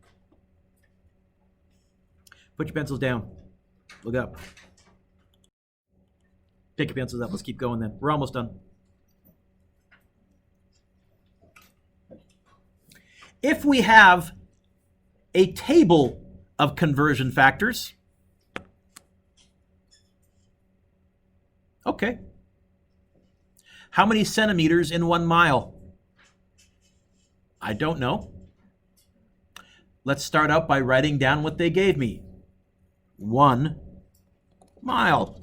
Put your pencils down. Look up. Pick your pencils up. Let's keep going then. We're almost done. If we have a table of conversion factors, okay. How many centimeters in 1 mile? I don't know. Let's start out by writing down what they gave me. 1 mile.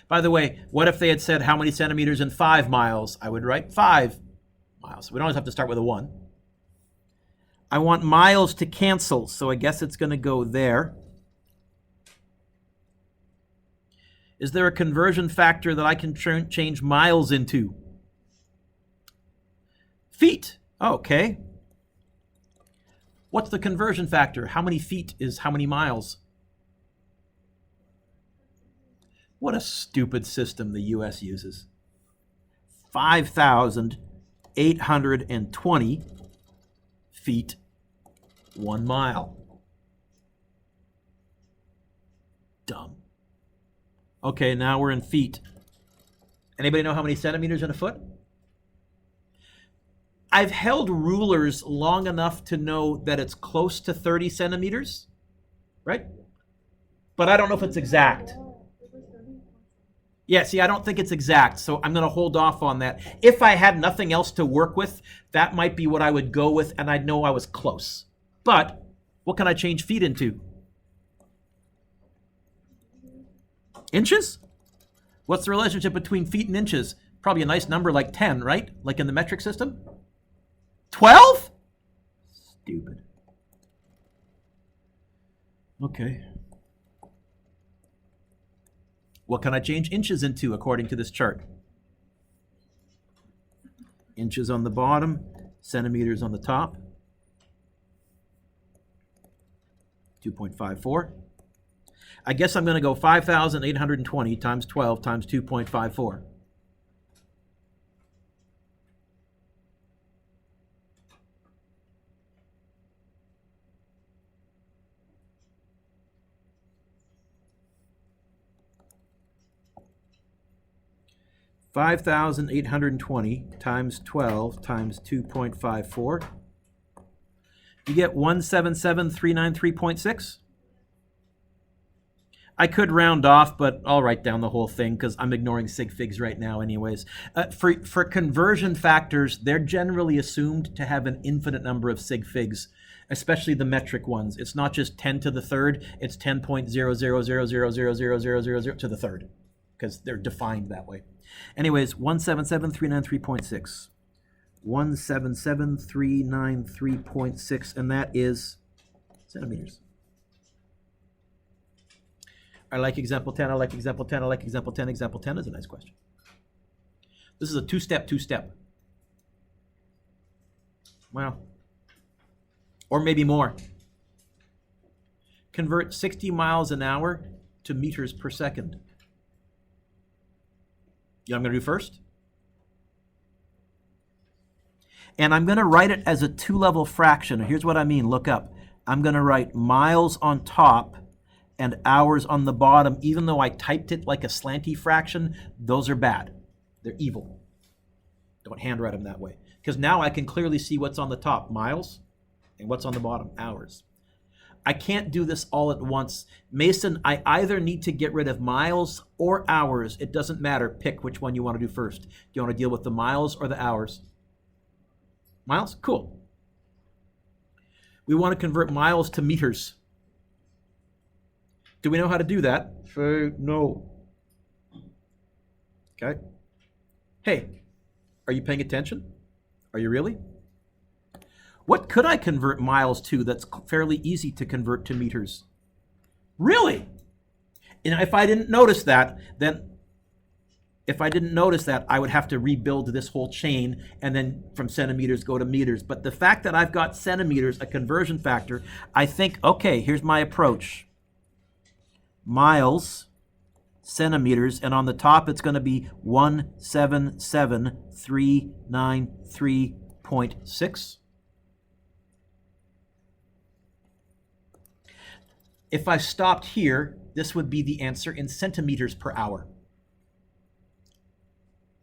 By the way, what if they had said how many centimeters in 5 miles? I would write 5 miles. We don't always have to start with a 1. I want miles to cancel, so I guess it's going to go there. Is there a conversion factor that I can change miles into? Feet. Okay. What's the conversion factor? How many feet is how many miles? What a stupid system the U.S. uses. 5,820 feet, 1 mile. Dumb. Okay, now we're in feet. Anybody know how many centimeters in a foot? I've held rulers long enough to know that it's close to 30 centimeters, right? But I don't know if it's exact. Yeah, see, I don't think it's exact, so I'm going to hold off on that. If I had nothing else to work with, that might be what I would go with, and I'd know I was close. But what can I change feet into? Inches? What's the relationship between feet and inches? Probably a nice number like 10, right? Like in the metric system? 12? Stupid. Okay. What can I change inches into according to this chart? Inches on the bottom, centimeters on the top. 2.54. I guess I'm going to go 5,820 times 12 times 2.54. $5,820 times 12 times 2.54. You get 177,393.6. I could round off, but I'll write down the whole thing because I'm ignoring Sig Figs right now anyways. For conversion factors, they're generally assumed to have an infinite number of Sig Figs, especially the metric ones. It's not just 10 to the third, it's 10.000000000 to the third. because they're defined that way. Anyways, 177,393.6. 177,393.6, and that is centimeters. I like example 10, I like example 10, I like example 10. Example 10 is a nice question. This is a two-step. Well, or maybe more. Convert 60 miles an hour to meters per second. You know what I'm going to do first? And I'm going to write it as a two-level fraction. Here's what I mean. Look up. I'm going to write miles on top and hours on the bottom. Even though I typed it like a slanty fraction, those are bad. They're evil. Don't handwrite them that way. Because now I can clearly see what's on the top, miles, and what's on the bottom, hours. I can't do this all at once. Mason, I either need to get rid of miles or hours. It doesn't matter. Pick which one you want to do first. Do you want to deal with the miles or the hours? Miles? Cool. We want to convert miles to meters. Do we know how to do that? No. Okay. Hey, are you paying attention? Are you really? What could I convert miles to that's fairly easy to convert to meters? Really? And if I didn't notice that, I would have to rebuild this whole chain and then from centimeters go to meters. But the fact that I've got centimeters, a conversion factor, I think, okay, here's my approach. Miles, centimeters, and on the top it's going to be 177,393.6. If I stopped here, this would be the answer in centimeters per hour.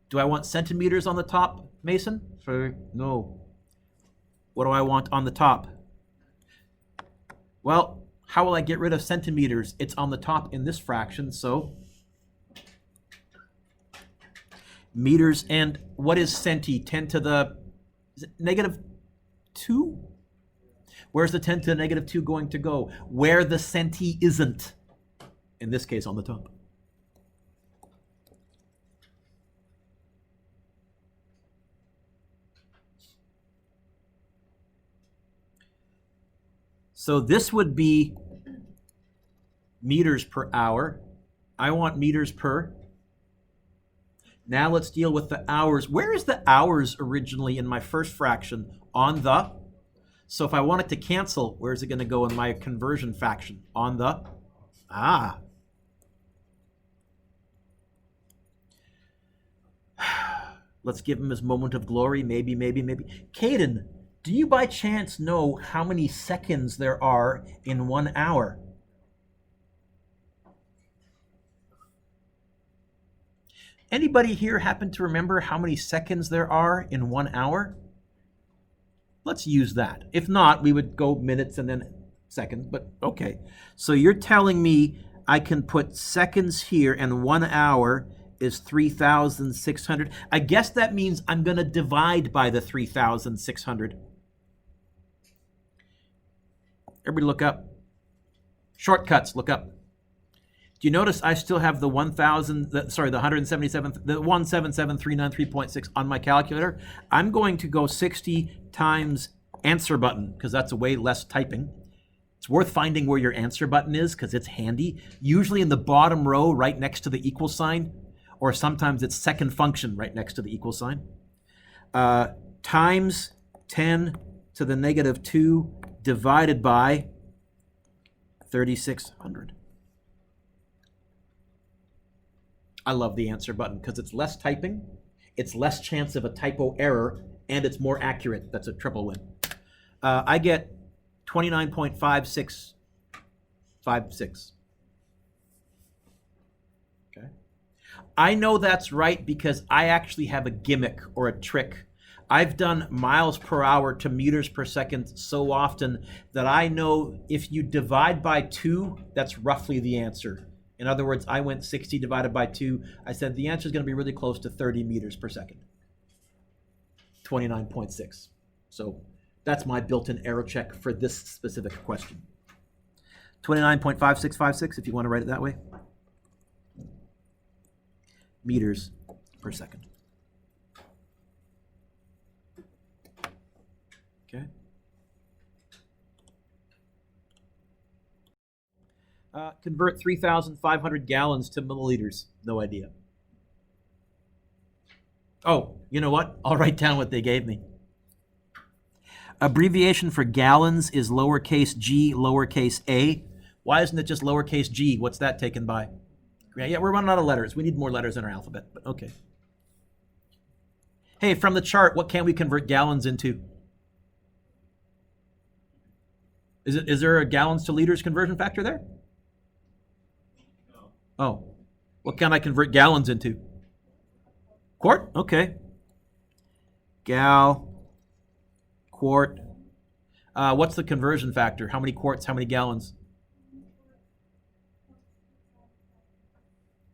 Do I want centimeters on the top, Mason? No. What do I want on the top? Well, how will I get rid of centimeters? It's on the top in this fraction, so meters. And what is centi? 10 to the negative 2? Where's the 10 to the negative 2 going to go? Where the centi isn't. In this case, on the top. So this would be meters per hour. I want meters per. Now let's deal with the hours. Where is the hours originally in my first fraction? On the. So if I want it to cancel, where's it going to go in my conversion fraction? On the. Let's give him his moment of glory. Maybe. Caden, do you by chance know how many seconds there are in 1 hour? Anybody here happen to remember how many seconds there are in 1 hour? Let's use that. If not, we would go minutes and then seconds, but okay. So you're telling me I can put seconds here and 1 hour is 3,600. I guess that means I'm going to divide by the 3,600. Everybody look up. Shortcuts, look up. Do you notice I still have the 177,393.6 on my calculator? I'm going to go 60 times answer button because that's a way less typing. It's worth finding where your answer button is because it's handy. Usually in the bottom row right next to the equal sign, or sometimes it's second function right next to the equal sign. Times 10 to the negative 2 divided by 3,600. I love the answer button because it's less typing, it's less chance of a typo error, and it's more accurate. That's a triple win. I get 29.5656. Okay. I know that's right because I actually have a gimmick or a trick. I've done miles per hour to meters per second so often that I know if you divide by 2, that's roughly the answer. In other words, I went 60 divided by 2. I said the answer is going to be really close to 30 meters per second. 29.6. So that's my built-in error check for this specific question. 29.5656, if you want to write it that way. meters per second. Okay. Convert 3,500 gallons to milliliters. No idea. Oh, you know what? I'll write down what they gave me. Abbreviation for gallons is lowercase g, lowercase a. Why isn't it just lowercase g? What's that taken by? Yeah, we're running out of letters. We need more letters in our alphabet, but okay. Hey, from the chart, what can we convert gallons into? Is there a gallons to liters conversion factor there? No. Oh, what can I convert gallons into? Quart? Okay. Gal, quart. What's the conversion factor? How many quarts, how many gallons?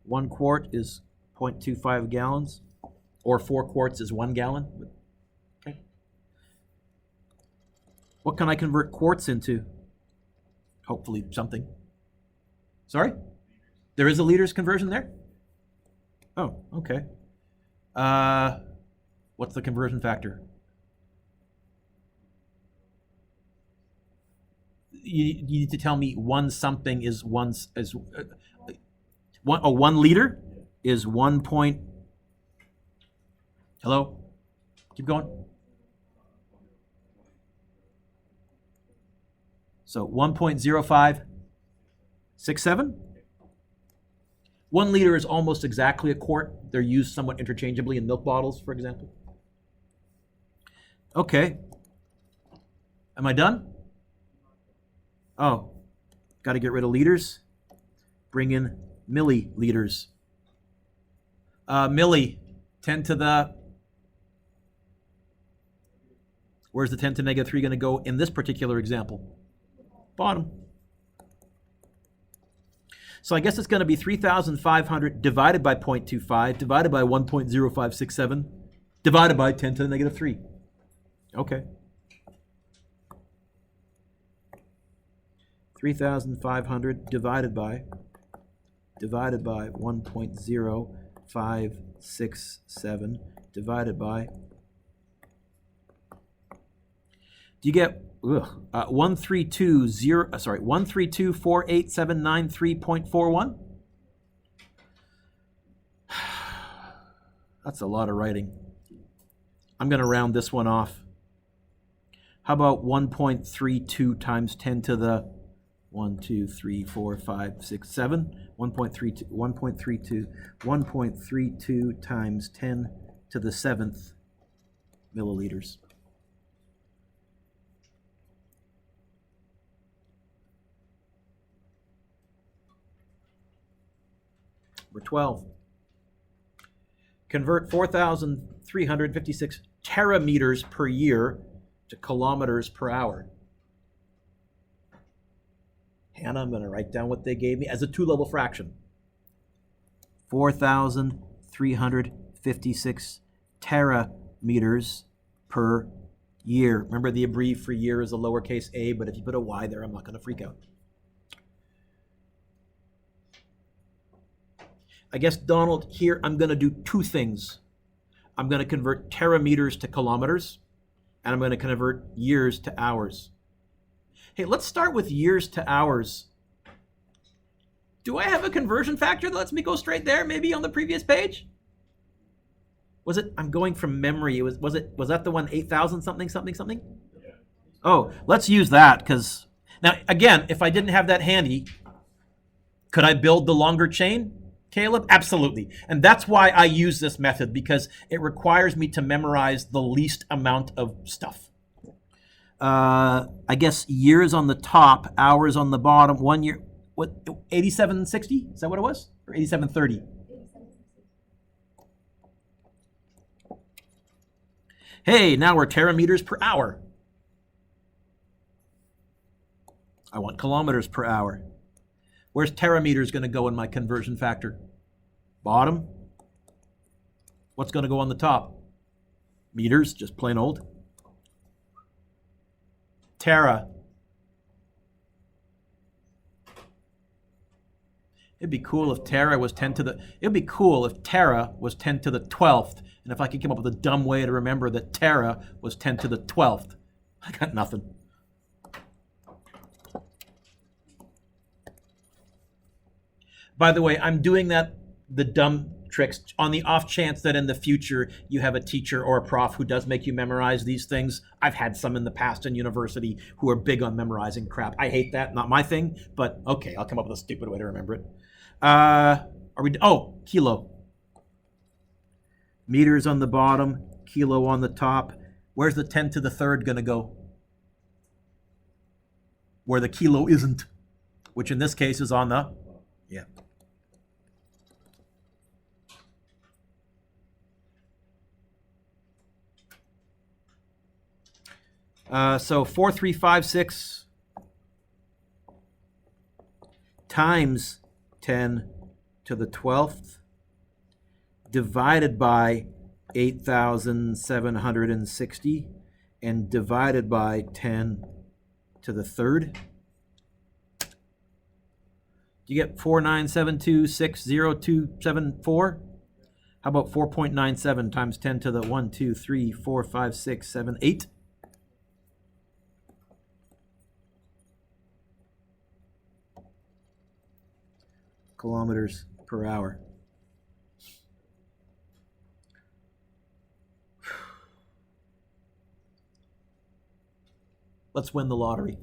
1 quart is 0.25 gallons, or 4 quarts is 1 gallon. Okay. What can I convert quarts into? Hopefully something. Sorry? There is a liters conversion there? Oh, okay. What's the conversion factor? You need to tell me one something is one is 1 liter is 1 point. Hello? Keep going. So 1.0567. 1 liter is almost exactly a quart. They're used somewhat interchangeably in milk bottles, for example. Okay. Am I done? Oh, got to get rid of liters. Bring in milliliters. Milli, 10 to the... Where's the 10 to negative 3 going to go in this particular example? Bottom. So I guess it's going to be 3,500 divided by 0.25 divided by 1.0567 divided by 10 to the negative 3. Okay. 3,500 divided by 1.0567 divided by... Do you get 132,48793.41? That's a lot of writing. I'm going to round this one off. How about 1.32 times 10 to the 1, 2, 3, 4, 5, 6, 7? 1.32 times 10 to the 7th milliliters. Number 12. Convert 4,356 terameters per year to kilometers per hour. Hannah, I'm going to write down what they gave me as a 2-level fraction. 4,356 terameters per year. Remember, the abbrev for year is a lowercase a, but if you put a y there, I'm not going to freak out. I guess, Donald, here I'm going to do 2 things. I'm going to convert terameters to kilometers, and I'm going to convert years to hours. Hey, let's start with years to hours. Do I have a conversion factor that lets me go straight there, maybe on the previous page? Was it, I'm going from memory, was that the one 8,000 something? Yeah. Oh, let's use that, because, now, again, if I didn't have that handy, could I build the longer chain? Caleb? Absolutely. And that's why I use this method, because it requires me to memorize the least amount of stuff. I guess years on the top, hours on the bottom. 1 year, what, 8760? Is that what it was? Or 8730? Hey, now we're terameters per hour. I want kilometers per hour. Where's terameters going to go in my conversion factor? Bottom. What's going to go on the top? Meters, just plain old. Terra. It'd be cool if Terra was 10 to the. It'd be cool if Terra was 10 to the 12th, and if I could come up with a dumb way to remember that Terra was 10 to the 12th. I got nothing. By the way, I'm doing the dumb tricks on the off chance that in the future you have a teacher or a prof who does make you memorize these things. I've had some in the past in university who are big on memorizing crap. I hate that, not my thing, but okay, I'll come up with a stupid way to remember it. Kilo. Meters on the bottom, kilo on the top. Where's the 10 to the third going to go? Where the kilo isn't, which in this case is on the, yeah. So 4356 times 10 to the 12th divided by 8,760 and divided by 10 to the third. Do you get 497260274? How about 4.97 times 10 to the 1, 2, 3, 4, 5, 6, 7, 8? Kilometers per hour. Let's win the lottery.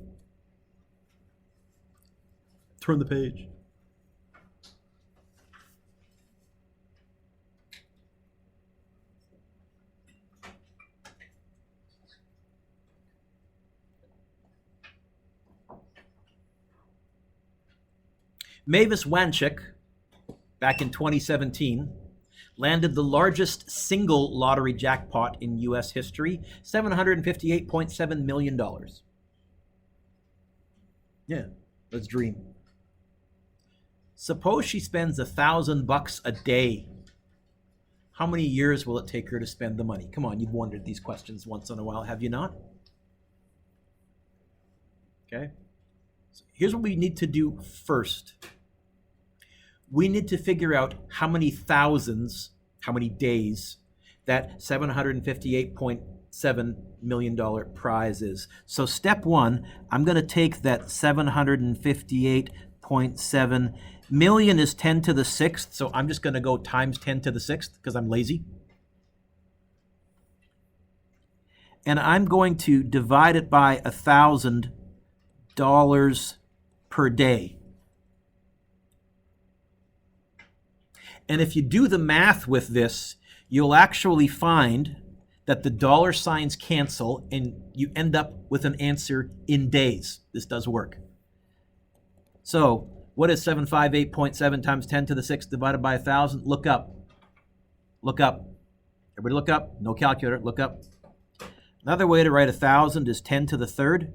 Turn the page. Mavis Wanchik, back in 2017, landed the largest single lottery jackpot in U.S. history, $758.7 million. Yeah, let's dream. Suppose she spends $1,000 a day. How many years will it take her to spend the money? Come on, you've wondered these questions once in a while, have you not? Okay. So here's what we need to do first. We need to figure out how many thousands, how many days that $758.7 million prize is. So step one, I'm going to take that 758.7 million is 10 to the 6th, so I'm just going to go times 10 to the 6th because I'm lazy. And I'm going to divide it by $1,000 per day. And if you do the math with this, you'll actually find that the dollar signs cancel and you end up with an answer in days. This does work. So what is 758.7 times 10 to the 6th divided by 1,000? Look up. Look up. Everybody look up. No calculator. Look up. Another way to write 1,000 is 10 to the third.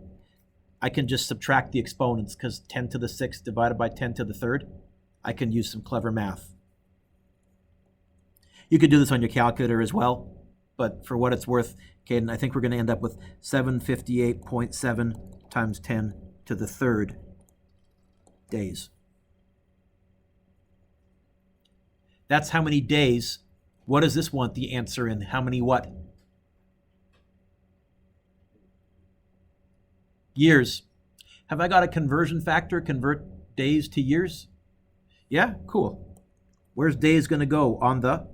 I can just subtract the exponents because 10 to the 6th divided by 10 to the third. I can use some clever math. You could do this on your calculator as well, but for what it's worth, Caden, I think we're going to end up with 758.7 times 10 to the third days. That's how many days. What does this want the answer in? How many what? Years. Have I got a conversion factor? Convert days to years? Yeah, cool. Where's days going to go? On the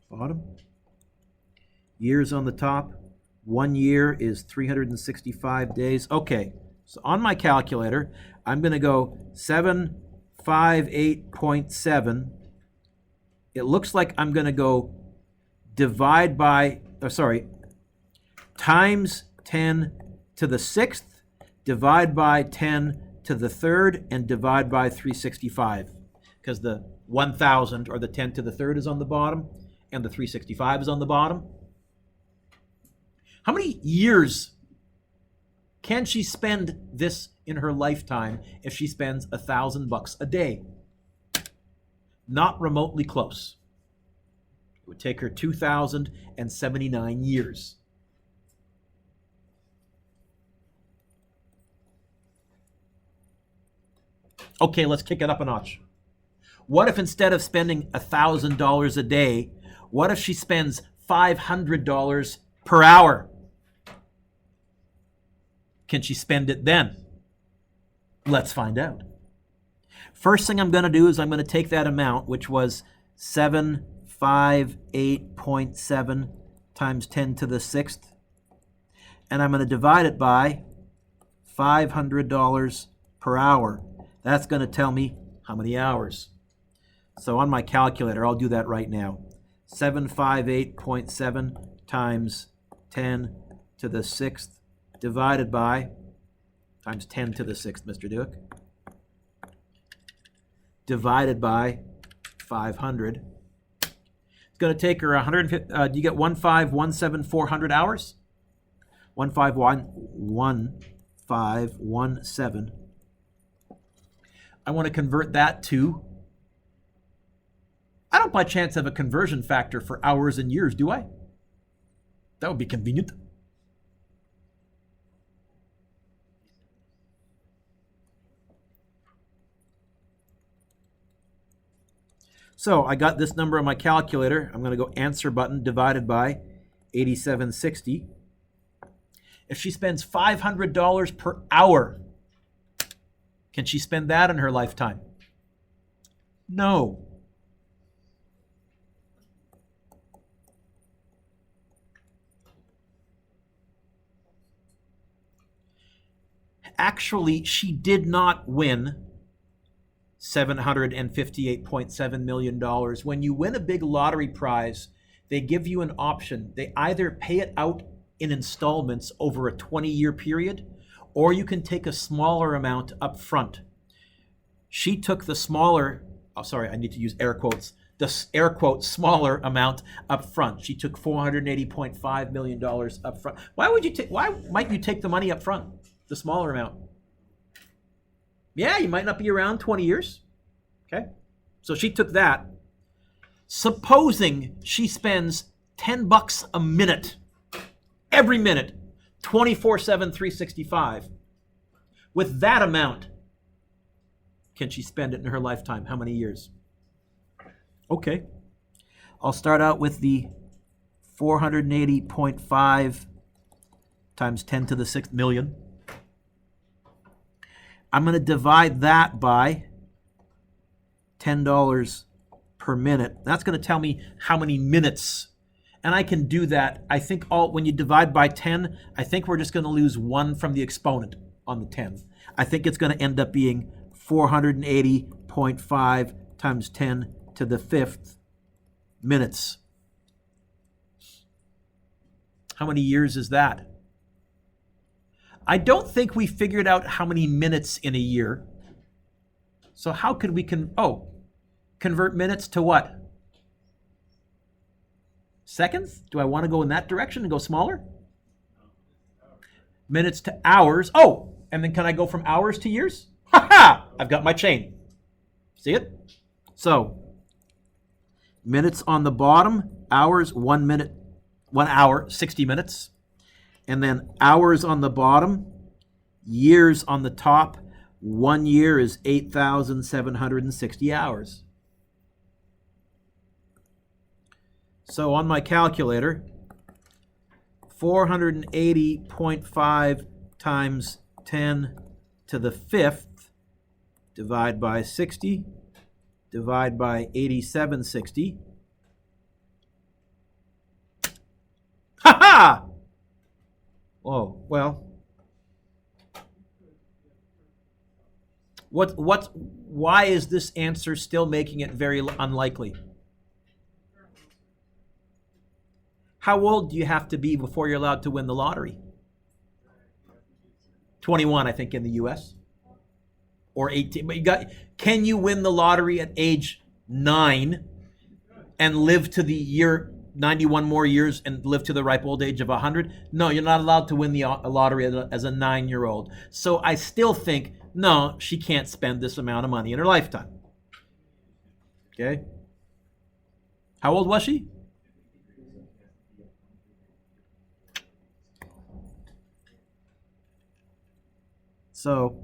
bottom. Years on the top. 1 year is 365 days. Okay, so on my calculator, I'm going to go 758.7. It looks like I'm going to go divide by, times 10 to the 6th, divide by 10 to the 3rd, and divide by 365. Because the 1,000 or the 10 to the 3rd is on the bottom, and the 365 is on the bottom. How many years can she spend this in her lifetime if she spends $1,000 a day? Not remotely close. It would take her 2,079 years. Okay, let's kick it up a notch. What if instead of spending $1,000 a day, what if she spends $500 per hour? Can she spend it then? Let's find out. First thing I'm going to do is I'm going to take that amount, which was 758.7 times 10 to the 6th, and I'm going to divide it by $500 per hour. That's going to tell me how many hours. So on my calculator, I'll do that right now. 758.7 times 10 to the 6th divided by times 10 to the 6th, Mr. Duke, divided by 500. It's going to take her 150. Do you get 1517400 hours? 15117. I want to convert that to. I don't by chance have a conversion factor for hours and years, do I? That would be convenient. So I got this number on my calculator. I'm going to go answer button divided by 8760. If she spends $500 per hour, can she spend that in her lifetime? No. Actually, she did not win $758.7 million. When you win a big lottery prize, they give you an option. They either pay it out in installments over a 20-year period, or you can take a smaller amount up front. She took the smaller, I need to use air quotes, the air quote smaller amount up front. She took $480.5 million up front. Why might you take the money up front, the smaller amount? Yeah, you might not be around 20 years. Okay. So she took that. Supposing she spends $10 a minute, every minute, 24/7, 365. With that amount, can she spend it in her lifetime? How many years? Okay. I'll start out with the 480.5 times 10 to the 6th million. I'm going to divide that by $10 per minute. That's going to tell me how many minutes. And I can do that. I think when you divide by 10, I think we're just going to lose 1 from the exponent on the 10. I think it's going to end up being 480.5 times 10 to the 5th minutes. How many years is that? I don't think we figured out how many minutes in a year. So how could we convert minutes to what? Seconds? Do I want to go in that direction and go smaller? Minutes to hours. Oh, and then can I go from hours to years? Ha ha! I've got my chain. See it? So, minutes on the bottom, hours, 1 minute, 1 hour, 60 minutes. And then hours on the bottom, years on the top. 1 year is 8,760 hours. So on my calculator, 480.5 times 10 to the 5th, divide by 60, divide by 8760. Ha ha! Oh, well. Why is this answer still making it very unlikely? How old do you have to be before you're allowed to win the lottery? 21, I think, in the US. Or 18. But can you win the lottery at age 9 and live to the year 91 more years and live to the ripe old age of 100? No, you're not allowed to win the lottery as a 9-year-old. So I still think, no, she can't spend this amount of money in her lifetime. Okay? How old was she? So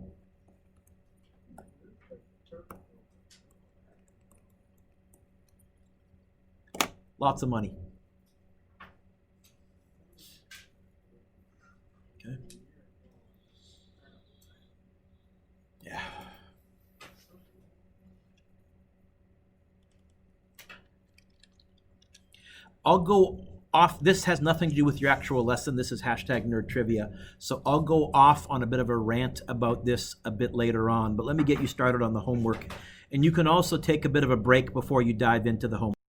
Lots of money. Okay. Yeah. I'll go off. This has nothing to do with your actual lesson. This is hashtag nerd trivia. So I'll go off on a bit of a rant about this a bit later on, but let me get you started on the homework. And you can also take a bit of a break before you dive into the homework.